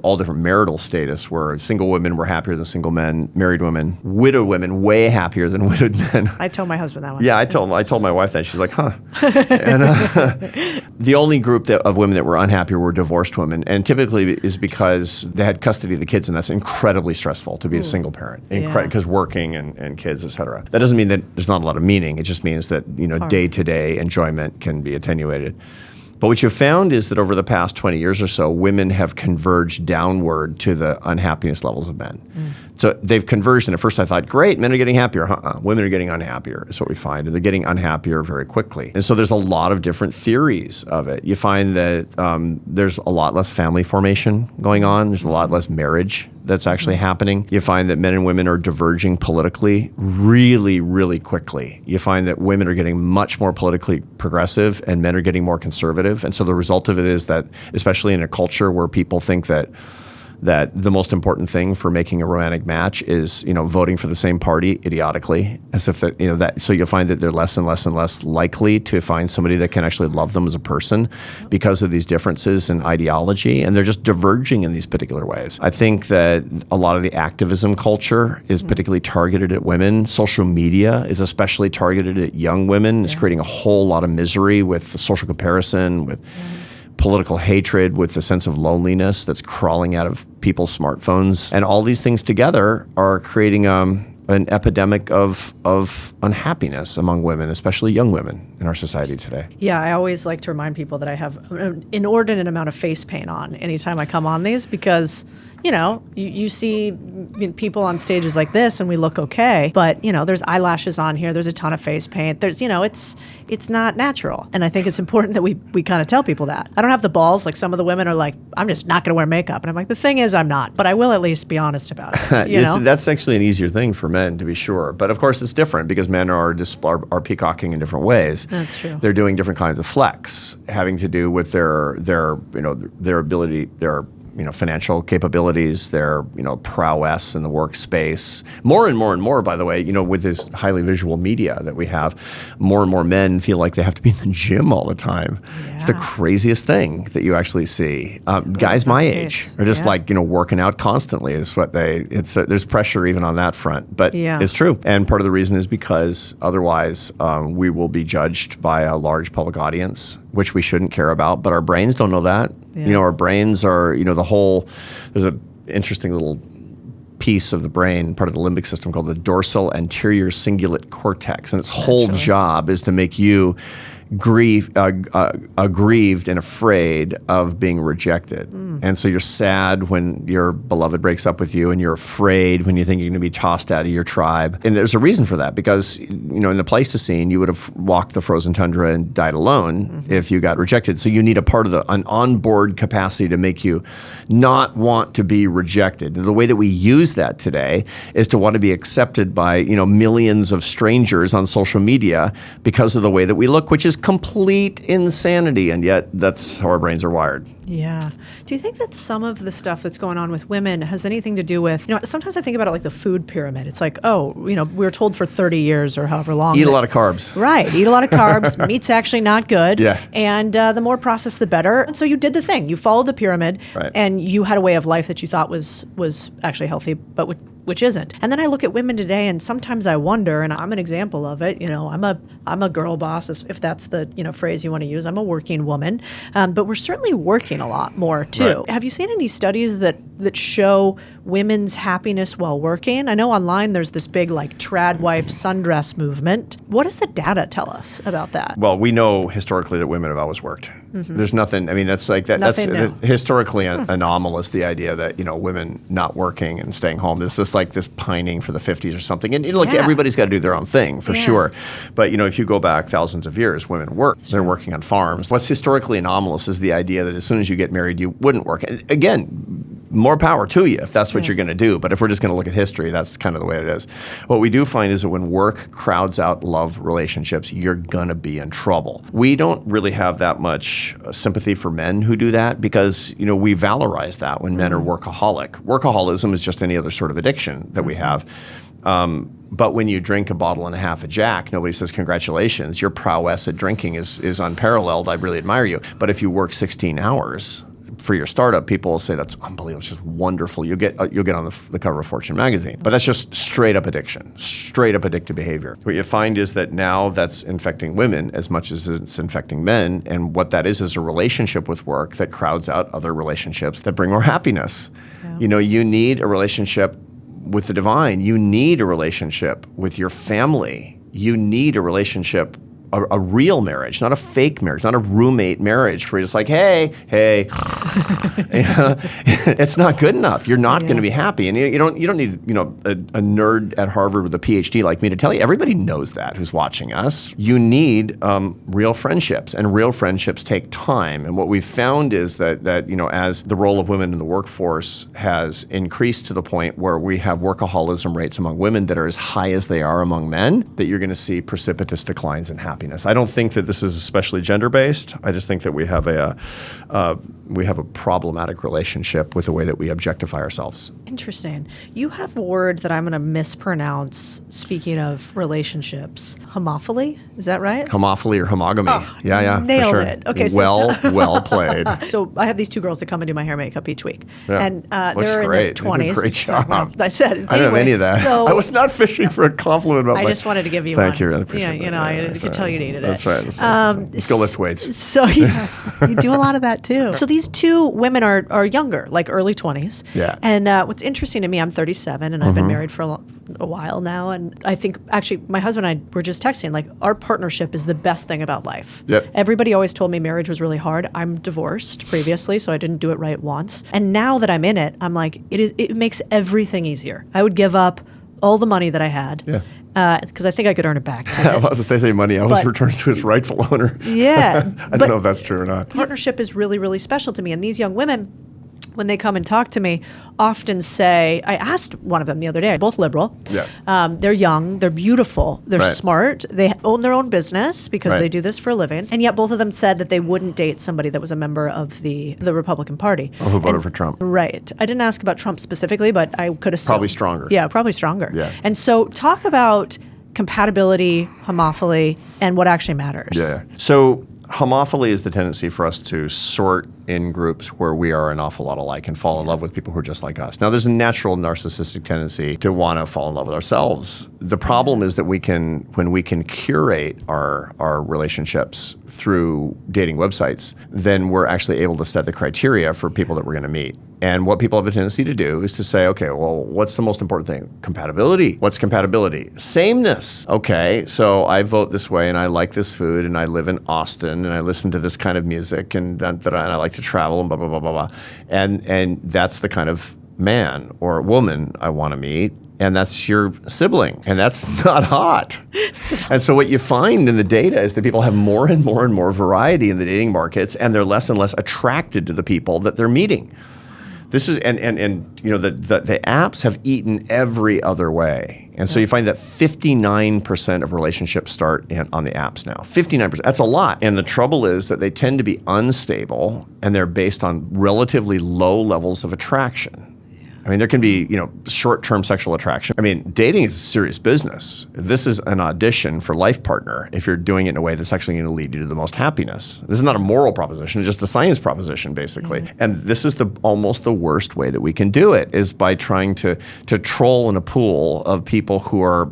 all different marital status were. Single women were happier than single men. Married women. Widowed women, way happier than widowed men. I told my husband that one. Yeah, I told my wife that. She's like, huh. And the only group of women that were unhappy were divorced women, and typically is because they had custody of the kids, and that's incredibly stressful to be a single parent, because working and kids, et cetera. That doesn't mean that there's not a lot of meaning. It just means that day-to-day enjoyment can be attenuated. But what you found is that over the past 20 years or so, women have converged downward to the unhappiness levels of men. So they've converged, and at first I thought, great, men are getting happier. Women are getting unhappier is what we find, and they're getting unhappier very quickly. And so there's a lot of different theories of it. You find that there's a lot less family formation going on. There's a lot less marriage that's actually happening. You find that men and women are diverging politically really, really quickly. You find that women are getting much more politically progressive and men are getting more conservative. And so the result of it is that, especially in a culture where people think that the most important thing for making a romantic match is, voting for the same party idiotically, as if that. So you'll find that they're less and less and less likely to find somebody that can actually love them as a person because of these differences in ideology, and they're just diverging in these particular ways. I think that a lot of the activism culture is particularly targeted at women. Social media is especially targeted at young women. It's creating a whole lot of misery with the social comparison, political hatred with the sense of loneliness that's crawling out of people's smartphones. And all these things together are creating an epidemic of unhappiness among women, especially young women in our society today. Yeah, I always like to remind people that I have an inordinate amount of face paint on anytime I come on these because, you see people on stages like this and we look okay, but, there's eyelashes on here, there's a ton of face paint, there's, it's not natural. And I think it's important that we kind of tell people that. I don't have the balls, like some of the women are like, I'm just not going to wear makeup. And I'm like, the thing is, I'm not, but I will at least be honest about it. That's actually an easier thing for men, to be sure. But of course, it's different because men are peacocking in different ways. That's true. They're doing different kinds of flex, having to do with their ability, their financial capabilities, their prowess in the workspace. More and more and more, by the way, with this highly visual media that we have, more and more men feel like they have to be in the gym all the time. Yeah. It's the craziest thing that you actually see. Guys my age are just working out constantly is what there's pressure even on that front. But it's true. And part of the reason is because otherwise we will be judged by a large public audience, which we shouldn't care about, but our brains don't know that. Yeah. Our brains are, there's an interesting little piece of the brain, part of the limbic system called the dorsal anterior cingulate cortex. And its whole job is to make you aggrieved and afraid of being rejected. And so you're sad when your beloved breaks up with you, and you're afraid when you think you're going to be tossed out of your tribe. And there's a reason for that, because in the Pleistocene, you would have walked the frozen tundra and died alone if you got rejected. So you need an onboard capacity to make you not want to be rejected. And the way that we use that today is to want to be accepted by millions of strangers on social media because of the way that we look, which is complete insanity, and yet that's how our brains are wired. Yeah. Do you think that some of the stuff that's going on with women has anything to do with, sometimes I think about it like the food pyramid. It's like, we were told for 30 years or however long. Eat a lot of carbs. Right. Eat a lot of carbs. Meat's actually not good. Yeah. And the more processed, the better. And so you did the thing. You followed the pyramid, and you had a way of life that you thought was actually healthy, but which isn't. And then I look at women today, and sometimes I wonder, and I'm an example of it. I'm a girl boss, if that's the phrase you want to use. I'm a working woman, but we're certainly working a lot more too. Right. Have you seen any studies that show women's happiness while working? I know online there's this big trad wife sundress movement. What does the data tell us about that? Well, we know historically that women have always worked. There's nothing. I mean, that's like that. That's historically anomalous. The idea that women not working and staying home. There's this pining for the 50s or something. And everybody's got to do their own thing for sure. But if you go back thousands of years, women work. They're working on farms. What's historically anomalous is the idea that as soon as you get married, you wouldn't work. And again, more power to you if that's what you're going to do. But if we're just going to look at history, that's kind of the way it is. What we do find is that when work crowds out love relationships, you're going to be in trouble. We don't really have that much sympathy for men who do that because, we valorize that when men are workaholic. Workaholism is just any other sort of addiction that we have. But when you drink a bottle and a half of Jack, nobody says congratulations. Your prowess at drinking is unparalleled. I really admire you. But if you work 16 hours for your startup, people will say that's unbelievable. It's just wonderful. You'll get on the cover of Fortune magazine. But that's just straight up addiction, straight up addictive behavior. What you find is that now that's infecting women as much as it's infecting men. And what that is a relationship with work that crowds out other relationships that bring more happiness. Yeah. You need a relationship with the divine. You need a relationship with your family. You need a relationship, a real marriage, not a fake marriage, not a roommate marriage where you're just like, hey. It's not good enough. You're not going to be happy. And you don't need a nerd at Harvard with a PhD like me to tell you. Everybody knows that who's watching us. You need real friendships, and real friendships take time. And what we've found is that as the role of women in the workforce has increased to the point where we have workaholism rates among women that are as high as they are among men, that you're going to see precipitous declines in happiness. I don't think that this is especially gender-based. I just think that we have we have a problematic relationship with the way that we objectify ourselves. Interesting. You have a word that I'm going to mispronounce, speaking of relationships. Homophily? Is that right? Homophily or homogamy. Yeah, nailed for sure. it. Okay, well played. So I have these two girls that come and do my hair and makeup each week. Yeah. And Looks they're great. in their 20s. They do a great job. Well, I said, I don't have any of that. So I was not fishing for a compliment about I just wanted to give you Thank one. you. I appreciate Yeah, that. I could tell you needed That's it. right. That's right. Let's go lift weights. So yeah, you do a lot of that too. So these two women are younger, like early 20s. Yeah. And what's interesting to me, I'm 37 and I've been married for a while now. And I think actually my husband and I were just texting, like our partnership is the best thing about life. Yep. Everybody always told me marriage was really hard. I'm divorced previously, so I didn't do it right once. And now that I'm in it, I'm like, it makes everything easier. I would give up all the money that I had. Yeah. Because I think I could earn it back. Well, if they say money always But- returns to its rightful owner. Yeah. I don't know if that's true or not. Partnership is really, really special to me. And these young women, when they come and talk to me, often say, I asked one of them the other day, both liberal. Yeah. They're young, they're beautiful, they're Right. smart, they own their own business because Right. they do this for a living. And yet both of them said that they wouldn't date somebody that was a member of the Republican Party. Or who voted for Trump. Right. I didn't ask about Trump specifically, but I could assume. Probably stronger. Yeah, probably stronger. Yeah. And so talk about compatibility, homophily, and what actually matters. Yeah. So homophily is the tendency for us to sort in groups where we are an awful lot alike and fall in love with people who are just like us. Now, there's a natural narcissistic tendency to want to fall in love with ourselves. The problem is that when we can curate our relationships through dating websites, then we're actually able to set the criteria for people that we're going to meet. And what people have a tendency to do is to say, okay, well, what's the most important thing? Compatibility. What's compatibility? Sameness. Okay, so I vote this way and I like this food and I live in Austin and I listen to this kind of music and I like to travel and blah, blah, blah, blah, blah. And that's the kind of man or woman I want to meet. And that's your sibling. And that's not hot. And so what you find in the data is that people have more and more and more variety in the dating markets, and they're less and less attracted to the people that they're meeting. This is and you know the apps have eaten every other way, and so you find that 59% of relationships start on the apps now. 59%. That's a lot. And the trouble is that they tend to be unstable, and they're based on relatively low levels of attraction. I mean, there can be, short-term sexual attraction. I mean, dating is a serious business. This is an audition for life partner if you're doing it in a way that's actually going to lead you to the most happiness. This is not a moral proposition, it's just a science proposition, basically. Mm-hmm. And this is almost the worst way that we can do it, is by trying to troll in a pool of people who are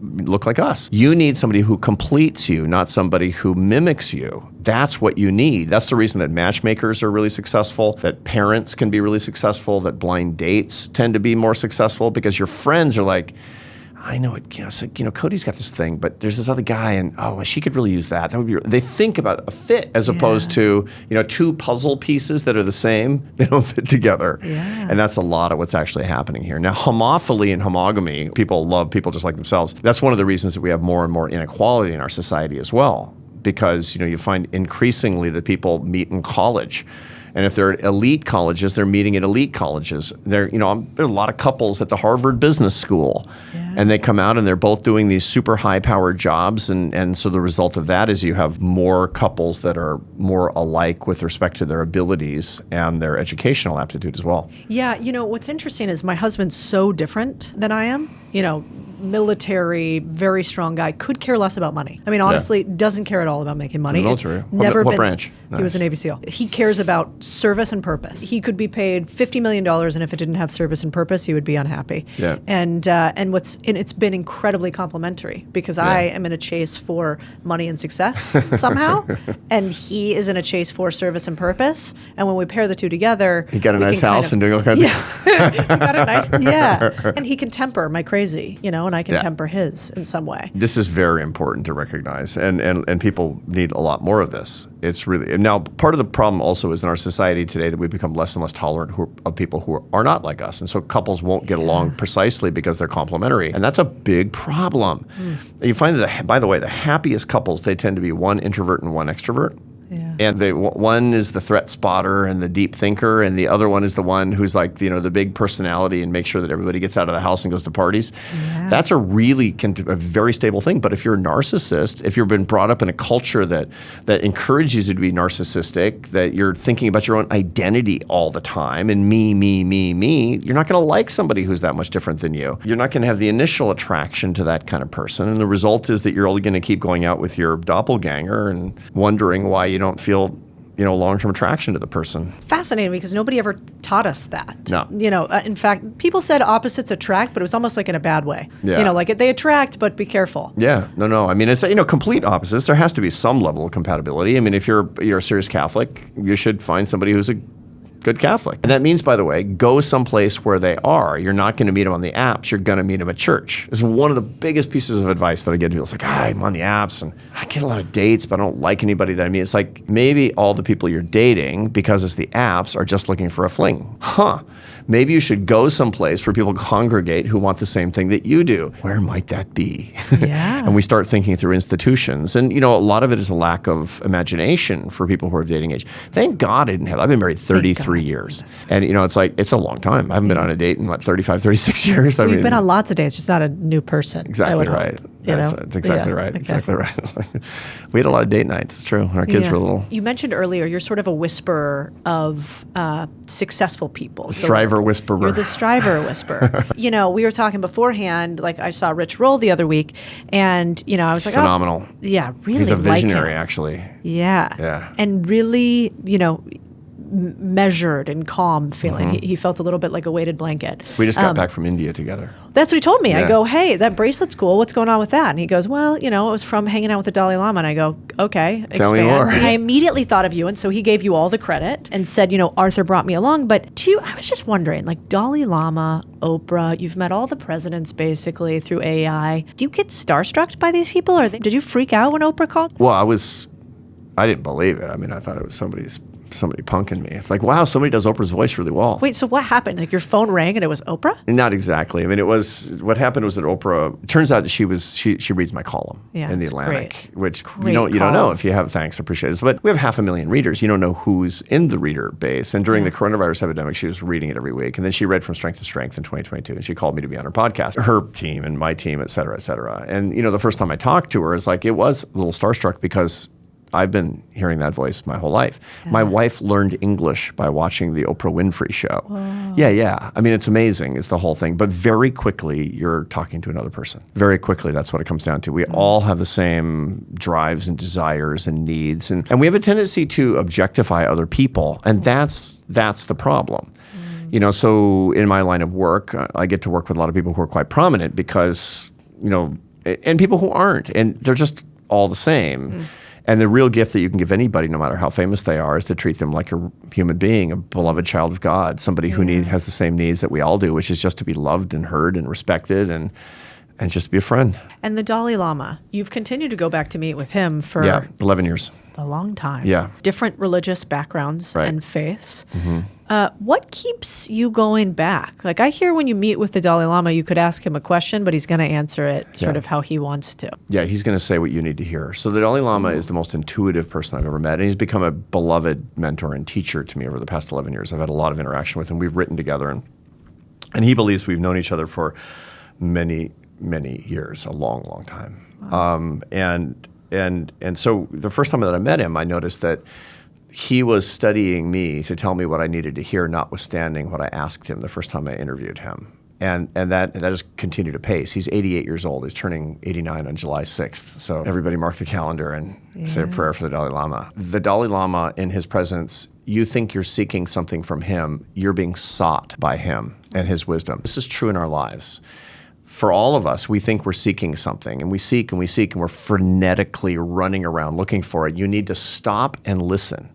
look like us. You need somebody who completes you, not somebody who mimics you. That's what you need. That's the reason that matchmakers are really successful, that parents can be really successful, that blind dates tend to be more successful, because your friends are like, I know it. Codie's got this thing, but there's this other guy, and she could really use that. That would be. They think about a fit as opposed to two puzzle pieces that are the same. They don't fit together, and that's a lot of what's actually happening here. Now, homophily and homogamy, people love people just like themselves. That's one of the reasons that we have more and more inequality in our society as well, because you find increasingly that people meet in college. And if they're at elite colleges, they're meeting at elite colleges. There are a lot of couples at the Harvard Business School, and they come out and they're both doing these super high-powered jobs. And so the result of that is you have more couples that are more alike with respect to their abilities and their educational aptitude as well. Yeah, what's interesting is my husband's so different than I am. Military, very strong guy, could care less about money. I mean, honestly, doesn't care at all about making money. Military. What branch? He was a Navy SEAL. He cares about service and purpose. He could be paid $50 million, and if it didn't have service and purpose, he would be unhappy. Yeah. And it's been incredibly complimentary, because I am in a chase for money and success somehow, and he is in a chase for service and purpose. And when we pair the two together, he got a nice house and doing all kinds of he got a nice and he can temper my crazy, and I can temper his in some way. This is very important to recognize, and people need a lot more of this. It's really, now part of the problem also is in our society today that we've become less and less tolerant of people who are not like us, and so couples won't get along precisely because they're complementary, and that's a big problem. You find that, by the way, the happiest couples, they tend to be one introvert and one extrovert. Yeah. And one is the threat spotter and the deep thinker, and the other one is the one who's like, the big personality and make sure that everybody gets out of the house and goes to parties. Yeah. That's a very stable thing. But if you're a narcissist, if you've been brought up in a culture that encourages you to be narcissistic, that you're thinking about your own identity all the time and me, you're not going to like somebody who's that much different than you. You're not going to have the initial attraction to that kind of person. And the result is that you're only going to keep going out with your doppelganger and wondering why you don't feel long-term attraction to the person. Fascinating, because nobody ever taught us that. No. In fact, people said opposites attract, but it was almost like in a bad way. Yeah. Like they attract, but be careful. Yeah. No. I mean, it's complete opposites. There has to be some level of compatibility. I mean, if you're a serious Catholic, you should find somebody who's a good Catholic. And that means, by the way, go someplace where they are. You're not going to meet them on the apps. You're going to meet them at church. It's one of the biggest pieces of advice that I get to people. It's like, I'm on the apps and I get a lot of dates, but I don't like anybody that I meet. It's like, maybe all the people you're dating, because it's the apps, are just looking for a fling. Maybe you should go someplace where people congregate who want the same thing that you do. Where might that be? Yeah. And we start thinking through institutions. And, a lot of it is a lack of imagination for people who are of dating age. Thank God I didn't have. I've been married 33 years. And, it's a long time. I haven't been on a date in, 35, 36 years. We've been on lots of dates, just not a new person. Exactly right. That's exactly right. Okay. Exactly right. We had a lot of date nights. It's true. When our kids were little. You mentioned earlier you're sort of a whisperer of successful people. Striver whisperer. You're the striver whisperer. We were talking beforehand. Like I saw Rich Roll the other week, and I was like, phenomenal. Oh, yeah, really. He's a visionary, like him. actually. Yeah. Yeah. And really, measured and calm feeling. Mm-hmm. He felt a little bit like a weighted blanket. We just got back from India together. That's what he told me. Yeah. I go, hey, that bracelet's cool. What's going on with that? And he goes, well, it was from hanging out with the Dalai Lama. And I go, okay, expand. Tell me more. I immediately thought of you. And so he gave you all the credit and said, Arthur brought me along. But I was just wondering, like Dalai Lama, Oprah, you've met all the presidents basically through AI. Do you get starstruck by these people? Did you freak out when Oprah called? Well, I didn't believe it. I mean, I thought it was somebody punking me. It's like, wow, somebody does Oprah's voice really well. Wait, so what happened? Like your phone rang and it was Oprah? Not exactly. I mean, what happened was that Oprah, it turns out that she reads my column in the Atlantic, which you don't know if you have, thanks, appreciate it. But we have 500,000 readers. You don't know who's in the reader base. And during the coronavirus epidemic, she was reading it every week. And then she read From Strength to Strength in 2022. And she called me to be on her podcast, her team and my team, et cetera, et cetera. And, the first time I talked to her, it was a little starstruck because I've been hearing that voice my whole life. Yeah. My wife learned English by watching the Oprah Winfrey Show. Whoa. Yeah. I mean, it's amazing. It's the whole thing. But very quickly, you're talking to another person. Very quickly, that's what it comes down to. We all have the same drives and desires and needs. And we have a tendency to objectify other people. And that's the problem. So in my line of work, I get to work with a lot of people who are quite prominent because, and people who aren't. And they're just all the same. And the real gift that you can give anybody, no matter how famous they are, is to treat them like a human being, a beloved child of God, somebody who has the same needs that we all do, which is just to be loved and heard and respected and just to be a friend. And the Dalai Lama, you've continued to go back to meet with him for 11 years. A long time. Yeah. Different religious backgrounds and faiths. Mm-hmm. What keeps you going back? Like I hear when you meet with the Dalai Lama, you could ask him a question, but he's going to answer it sort of how he wants to. Yeah, he's going to say what you need to hear. So the Dalai Lama is the most intuitive person I've ever met, and he's become a beloved mentor and teacher to me over the past 11 years. I've had a lot of interaction with him. We've written together, and he believes we've known each other for many, many years, a long, long time. Wow. And so the first time that I met him, I noticed that he was studying me to tell me what I needed to hear, notwithstanding what I asked him the first time I interviewed him. And that has continued to pace. He's 88 years old. He's turning 89 on July 6th. So everybody mark the calendar and say a prayer for the Dalai Lama. The Dalai Lama, in his presence, you think you're seeking something from him. You're being sought by him and his wisdom. This is true in our lives. For all of us, we think we're seeking something, and we seek and we seek, and we're frenetically running around looking for it. You need to stop and listen,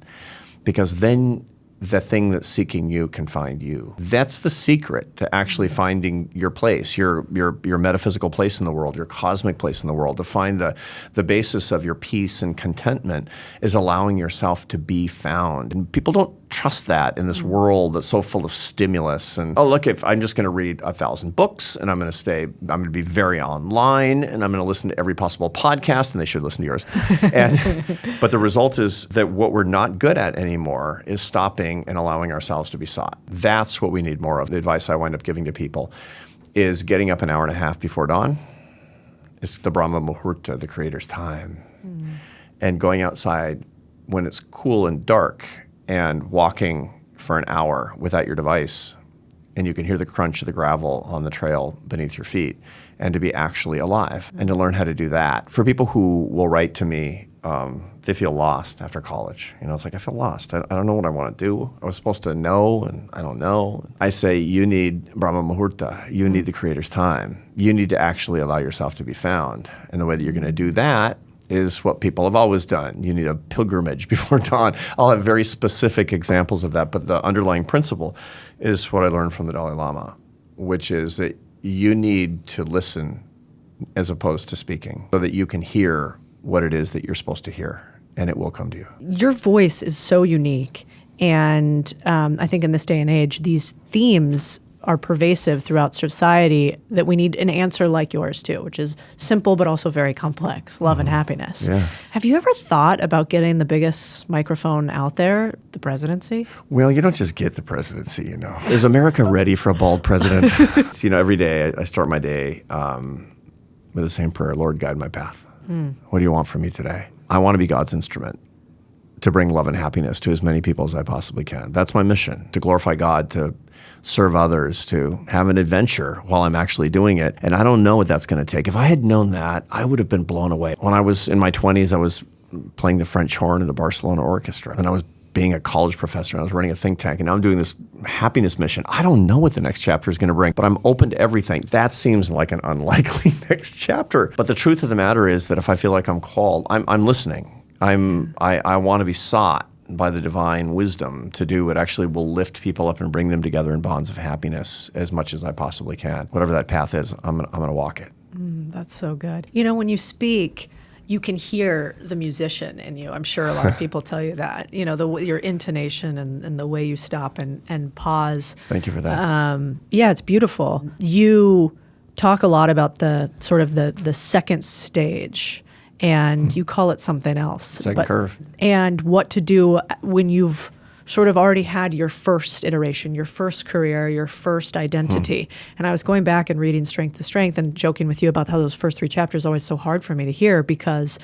because then the thing that's seeking you can find you. That's the secret to actually finding your place, your metaphysical place in the world, your cosmic place in the world. To find the basis of your peace and contentment is allowing yourself to be found. And people don't trust that in this world that's so full of stimulus. And, oh, look, if I'm just going to read 1,000 books and I'm going to be very online and I'm going to listen to every possible podcast, and they should listen to yours. But the result is that what we're not good at anymore is stopping and allowing ourselves to be sought. That's what we need more of. The advice I wind up giving to people is getting up an hour and a half before dawn. It's the Brahma Muhurta, the creator's time. And going outside when it's cool and dark and walking for an hour without your device, and you can hear the crunch of the gravel on the trail beneath your feet, and to be actually alive and to learn how to do that. For people who will write to me, they feel lost after college. It's like, I feel lost. I don't know what I want to do. I was supposed to know, and I don't know. I say, you need Brahma Muhurta. You need the creator's time. You need to actually allow yourself to be found. And the way that you're going to do that is what people have always done. You need a pilgrimage before dawn. I'll have very specific examples of that, but the underlying principle is what I learned from the Dalai Lama, which is that you need to listen as opposed to speaking so that you can hear what it is that you're supposed to hear, and it will come to you. Your voice is so unique, and I think in this day and age, these themes are pervasive throughout society that we need an answer like yours too, which is simple but also very complex, love and happiness. Yeah. Have you ever thought about getting the biggest microphone out there, the presidency? Well, you don't just get the presidency, Is America ready for a bald president? Every day I start my day with the same prayer, Lord, guide my path. What do you want from me today? I want to be God's instrument to bring love and happiness to as many people as I possibly can. That's my mission, to glorify God, to serve others, to have an adventure while I'm actually doing it. And I don't know what that's going to take. If I had known that, I would have been blown away. When I was in my 20s, I was playing the French horn in the Barcelona Orchestra. And I was being a college professor, and I was running a think tank, and now I'm doing this happiness mission. I don't know what the next chapter is going to bring, but I'm open to everything. That seems like an unlikely next chapter. But the truth of the matter is that if I feel like I'm called, I'm listening. I want to be sought by the divine wisdom to do what actually will lift people up and bring them together in bonds of happiness as much as I possibly can. Whatever that path is, I'm going to walk it. That's so good. When you speak, you can hear the musician in you. I'm sure a lot of people tell you that. Your intonation and the way you stop and pause. Thank you for that. Yeah, it's beautiful. You talk a lot about the sort of the second stage, and you call it something else. Second curve. And what to do when you've sort of already had your first iteration, your first career, your first identity. And I was going back and reading Strength to Strength and joking with you about how those first 3 chapters are always so hard for me to hear, because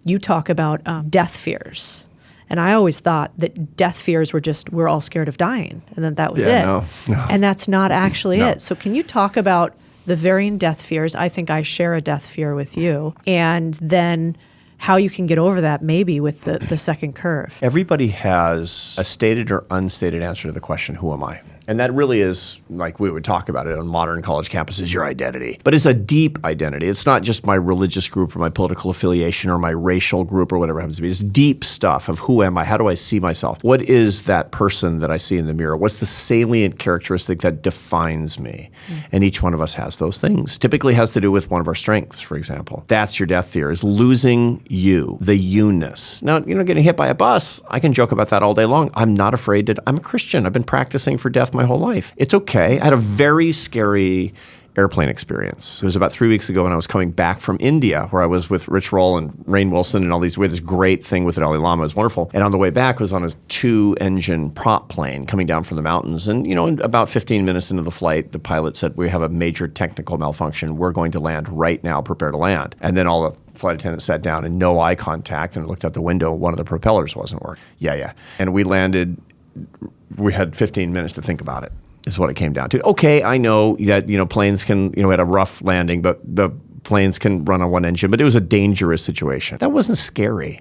you talk about death fears. And I always thought that death fears were just, we're all scared of dying, and then that was it. No. And that's not actually it. So can you talk about the varying death fears? I think I share a death fear with you. And then how you can get over that maybe with the second curve. Everybody has a stated or unstated answer to the question, who am I? And that really is, like we would talk about it on modern college campuses, your identity. But it's a deep identity. It's not just my religious group or my political affiliation or my racial group or whatever it happens to be. It's deep stuff of who am I? How do I see myself? What is that person that I see in the mirror? What's the salient characteristic that defines me? And each one of us has those things. Typically has to do with one of our strengths, for example. That's your death fear, is losing you, the you-ness. Now, getting hit by a bus, I can joke about that all day long. I'm not afraid to. I'm a Christian. I've been practicing for death my whole life. It's okay. I had a very scary airplane experience. It was about 3 weeks ago when I was coming back from India, where I was with Rich Roll and Rainn Wilson and all these. We had this great thing with the Dalai Lama. It was wonderful. And on the way back, I was on a 2-engine prop plane coming down from the mountains. And, about 15 minutes into the flight, the pilot said, we have a major technical malfunction. We're going to land right now. Prepare to land. And then all the flight attendants sat down and no eye contact, and looked out the window. One of the propellers wasn't working. Yeah. And we landed. We had 15 minutes to think about it, is what it came down to. Okay, I know that, planes can, we had a rough landing, but the planes can run on one engine, but it was a dangerous situation. That wasn't scary.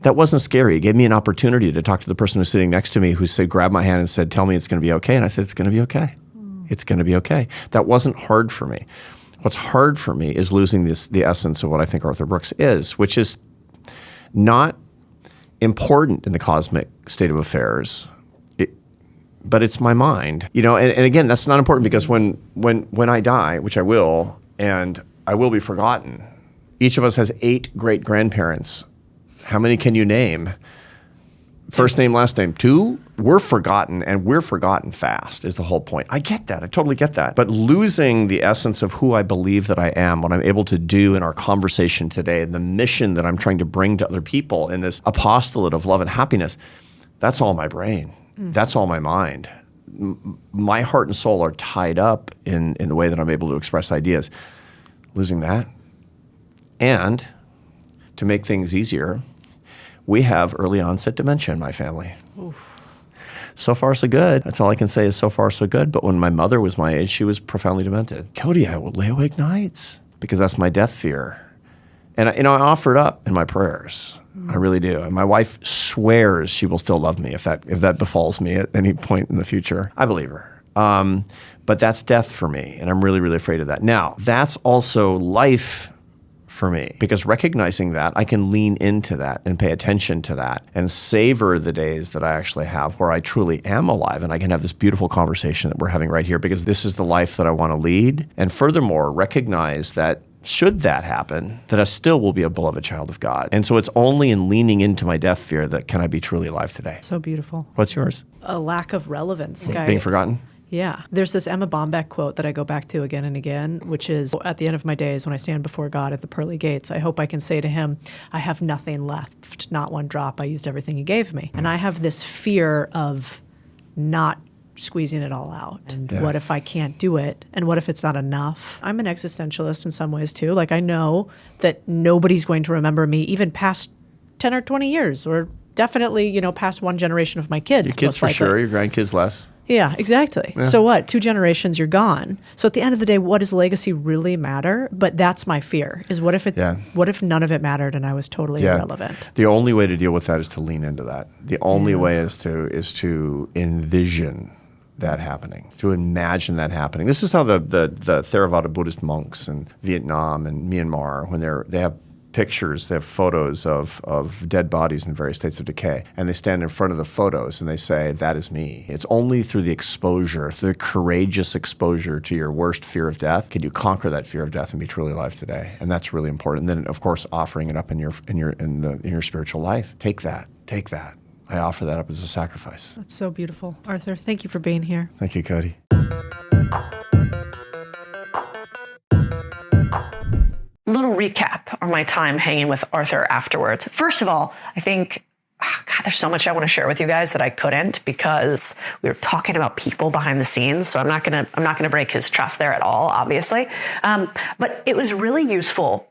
That wasn't scary. It gave me an opportunity to talk to the person who was sitting next to me, who said, grabbed my hand and said, tell me it's going to be okay. And I said, it's going to be okay. It's going to be okay. That wasn't hard for me. What's hard for me is losing the essence of what I think Arthur Brooks is, which is not important in the cosmic state of affairs, but it's my mind. And again, that's not important, because when I die, which I will, and I will be forgotten, each of us has 8 great-grandparents. How many can you name? First name, last name, 2? we're forgotten, and we're forgotten fast is the whole point. I get that. I totally get that. But losing the essence of who I believe that I am, what I'm able to do in our conversation today, and the mission that I'm trying to bring to other people in this apostolate of love and happiness, that's all my brain. That's all my mind. My heart and soul are tied up in the way that I'm able to express ideas. Losing that. And to make things easier, we have early onset dementia in my family. Oof. So far, so good. That's all I can say is so far, so good. But when my mother was my age, she was profoundly demented. Codie, I would lay awake nights because that's my death fear. And I offer it up in my prayers. I really do. And my wife swears she will still love me if that befalls me at any point in the future. I believe her. But that's death for me, and I'm really, really afraid of that. Now, that's also life for me, because recognizing that, I can lean into that and pay attention to that and savor the days that I actually have where I truly am alive, and I can have this beautiful conversation that we're having right here, because this is the life that I want to lead. And furthermore, recognize that should that happen, that I still will be a beloved child of God. And so it's only in leaning into my death fear that can I be truly alive today. So beautiful. What's yours? A lack of relevance. Being forgotten? Yeah. There's this Emma Bombeck quote that I go back to again and again, which is, at the end of my days, when I stand before God at the pearly gates, I hope I can say to him, I have nothing left, not one drop. I used everything you gave me. And I have this fear of not squeezing it all out. And what if I can't do it? And what if it's not enough? I'm an existentialist in some ways too. Like, I know that nobody's going to remember me even past 10 or 20 years, or definitely, past one generation of my kids. Your kids for sure, your grandkids less. Yeah, exactly. Yeah. So what? 2 generations, you're gone. So at the end of the day, what does legacy really matter? But that's my fear, is what if none of it mattered and I was totally irrelevant? The only way to deal with that is to lean into that. The only way is to envision that happening, to imagine that happening. This is how the Theravada Buddhist monks in Vietnam and Myanmar, when they have pictures, they have photos of dead bodies in various states of decay, and they stand in front of the photos and they say, that is me. It's only through the exposure, through the courageous exposure to your worst fear of death, can you conquer that fear of death and be truly alive today. And that's really important. And then, of course, offering it up in your spiritual life. Take that. I offer that up as a sacrifice. That's so beautiful. Arthur, thank you for being here. Thank you, Codie. Little recap of my time hanging with Arthur afterwards. First of all, I think, God, there's so much I want to share with you guys that I couldn't, because we were talking about people behind the scenes. So I'm not gonna break his trust there at all, obviously. But it was really useful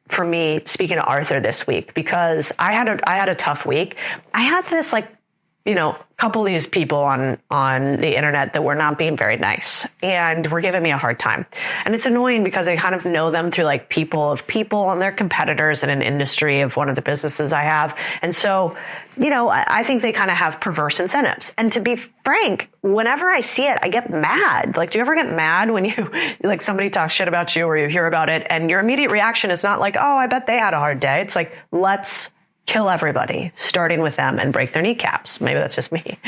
for me speaking to Arthur this week, because I had a tough week. I had this couple of these people on the internet that were not being very nice and were giving me a hard time. And it's annoying because I kind of know them through people and their competitors in an industry of one of the businesses I have. And so, I think they kind of have perverse incentives. And to be frank, whenever I see it, I get mad. Do you ever get mad when you, somebody talks shit about you or you hear about it and your immediate reaction is not like, oh, I bet they had a hard day. It's like, let's kill everybody, starting with them, and break their kneecaps. Maybe that's just me.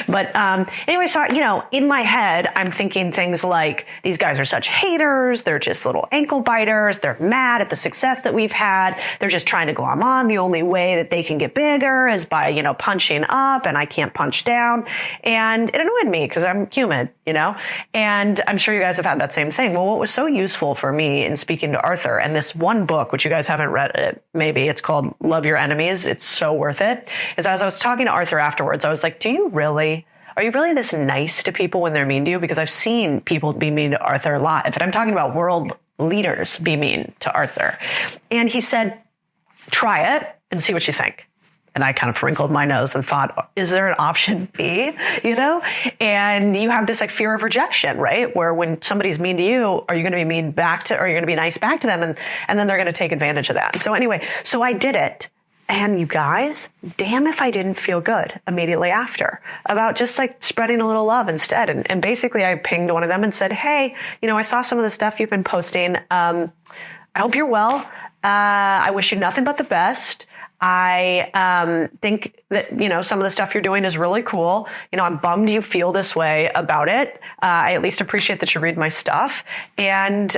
But anyway, so, in my head, I'm thinking things like, these guys are such haters. They're just little ankle biters. They're mad at the success that we've had. They're just trying to glom on. The only way that they can get bigger is by, punching up, and I can't punch down. And it annoyed me because I'm human, and I'm sure you guys have had that same thing. Well, what was so useful for me in speaking to Arthur, and this one book, which you guys haven't read, maybe it's called Love Your Enemies. It's so worth it. Is as I was talking to Arthur afterwards, I was like, are you really this nice to people when they're mean to you? Because I've seen people be mean to Arthur live. And I'm talking about world leaders be mean to Arthur. And he said, try it and see what you think. And I kind of wrinkled my nose and thought, is there an option B, And you have this fear of rejection, right? Where when somebody's mean to you, are you going to be mean back to, or are you going to be nice back to them? And then they're going to take advantage of that. So anyway, so I did it. And you guys, damn if I didn't feel good immediately after about just spreading a little love instead. And basically I pinged one of them and said, hey, I saw some of the stuff you've been posting. I hope you're well. I wish you nothing but the best. I think that, some of the stuff you're doing is really cool. I'm bummed you feel this way about it. I at least appreciate that you read my stuff. And,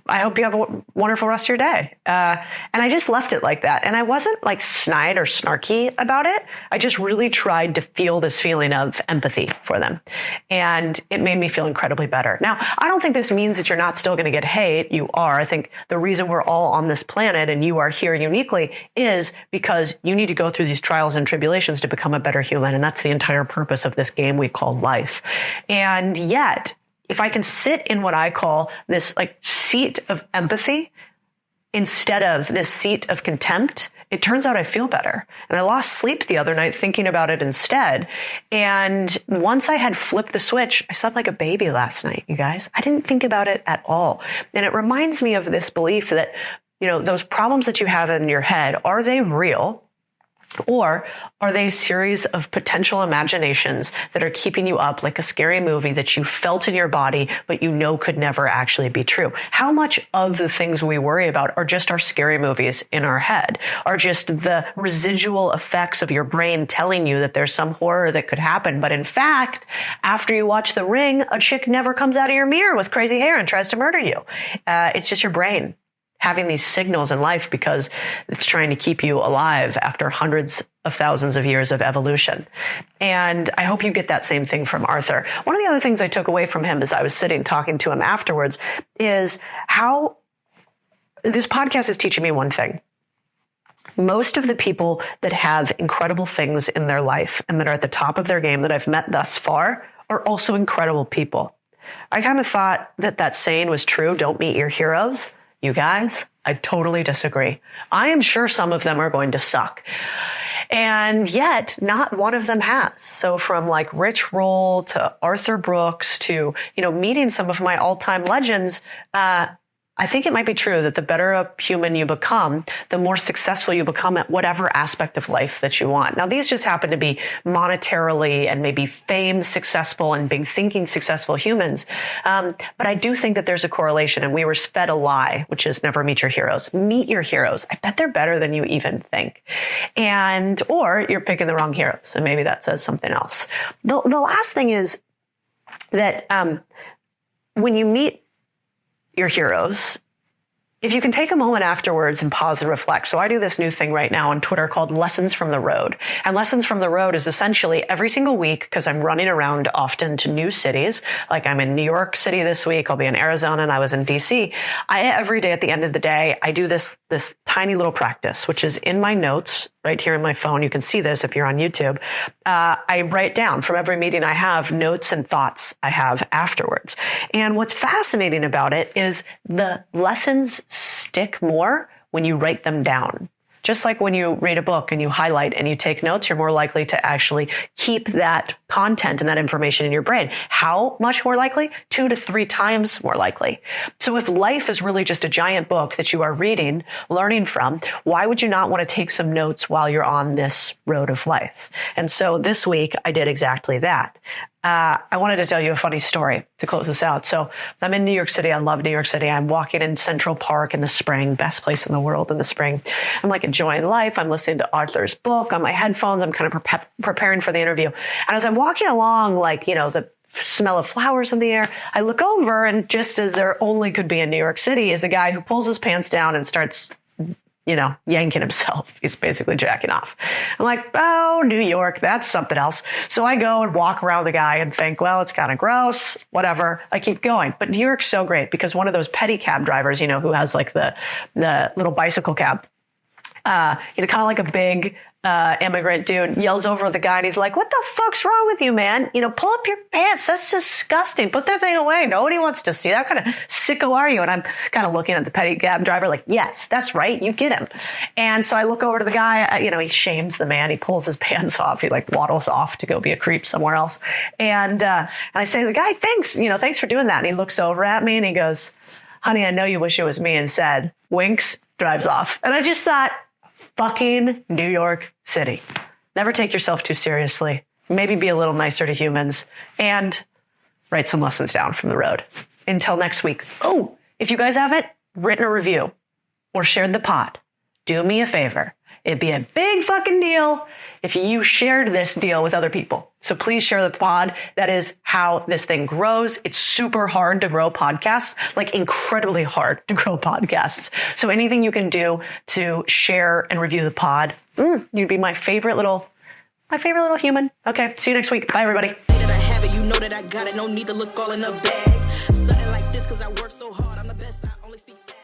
I hope you have a wonderful rest of your day. And I just left it like that. And I wasn't like snide or snarky about it. I just really tried to feel this feeling of empathy for them. And it made me feel incredibly better. Now, I don't think this means that you're not still going to get hate. You are. I think the reason we're all on this planet and you are here uniquely is because you need to go through these trials and tribulations to become a better human. And that's the entire purpose of this game we call life. And yet, if I can sit in what I call this like seat of empathy instead of this seat of contempt, it turns out I feel better. And I lost sleep the other night thinking about it instead. And once I had flipped the switch, I slept like a baby last night, you guys. I didn't think about it at all. And it reminds me of this belief that, you know, those problems that you have in your head, are they real? Or are they a series of potential imaginations that are keeping you up like a scary movie that you felt in your body, but you know could never actually be true? How much of the things we worry about are just our scary movies in our head, are just the residual effects of your brain telling you that there's some horror that could happen? But in fact, after you watch The Ring, a chick never comes out of your mirror with crazy hair and tries to murder you. It's just your brain having these signals in life because it's trying to keep you alive after hundreds of thousands of years of evolution. And I hope you get that same thing from Arthur. One of the other things I took away from him as I was sitting talking to him afterwards is how this podcast is teaching me one thing. Most of the people that have incredible things in their life and that are at the top of their game that I've met thus far are also incredible people. I kind of thought that that saying was true. Don't meet your heroes. You guys, I totally disagree. I am sure some of them are going to suck. And yet not one of them has. So from like Rich Roll to Arthur Brooks to, you know, meeting some of my all-time legends, I think it might be true that the better a human you become, the more successful you become at whatever aspect of life that you want. Now, these just happen to be monetarily and maybe fame successful and big thinking successful humans. But I do think that there's a correlation, and we were fed a lie, which is never meet your heroes. Meet your heroes. I bet they're better than you even think. And, or you're picking the wrong heroes. And maybe that says something else. The last thing is that when you meet your heroes, if you can take a moment afterwards and pause and reflect. So I do this new thing right now on Twitter called Lessons from the Road. And Lessons from the Road is essentially every single week, because I'm running around often to new cities. Like I'm in New York City this week. I'll be in Arizona and I was in DC. Every day at the end of the day, I do this tiny little practice, which is in my notes right here in my phone. You can see this if you're on YouTube. I write down from every meeting I have notes and thoughts I have afterwards. And what's fascinating about it is the lessons stick more when you write them down. Just like when you read a book and you highlight and you take notes, you're more likely to actually keep that content and that information in your brain. How much more likely? 2 to 3 times more likely. So if life is really just a giant book that you are reading, learning from, why would you not want to take some notes while you're on this road of life? And so this week I did exactly that. I wanted to tell you a funny story to close this out. So I'm in New York City. I love New York City. I'm walking in Central Park in the spring, best place in the world in the spring. I'm like enjoying life. I'm listening to Arthur's book on my headphones. I'm kind of preparing for the interview. And as I'm walking along, like, you know, the smell of flowers in the air, I look over, and just as there only could be in New York City is a guy who pulls his pants down and starts, you know, yanking himself. He's basically jacking off. I'm like, oh, New York, that's something else. So I go and walk around the guy and think, well, it's kind of gross, whatever. I keep going. But New York's so great because one of those pedicab drivers, you know, who has like the little bicycle cab, you know, kind of like a big immigrant dude, yells over at the guy and he's like, what the fuck's wrong with you, man? You know, pull up your pants. That's disgusting. Put that thing away. Nobody wants to see that. What kind of sicko are you? And I'm kind of looking at the pedicab driver like, yes, that's right. You get him. And so I look over to the guy, you know, he shames the man. He pulls his pants off. He like waddles off to go be a creep somewhere else. And I say to the guy, thanks for doing that. And he looks over at me and he goes, honey, I know you wish it was me, and said, winks, drives off. And I just thought, fucking New York City. Never take yourself too seriously. Maybe be a little nicer to humans and write some lessons down from the road. Until next week. Oh, if you guys haven't written a review or shared the pod, do me a favor. It'd be a big fucking deal if you shared this deal with other people. So please share the pod. That is how this thing grows. It's super hard to grow podcasts, like incredibly hard to grow podcasts. So anything you can do to share and review the pod, you'd be my favorite little human. Okay, see you next week. Bye, everybody. That I have it, you know that I got it. No need to look all in a bag. Starting like this because I work so hard. I'm the best.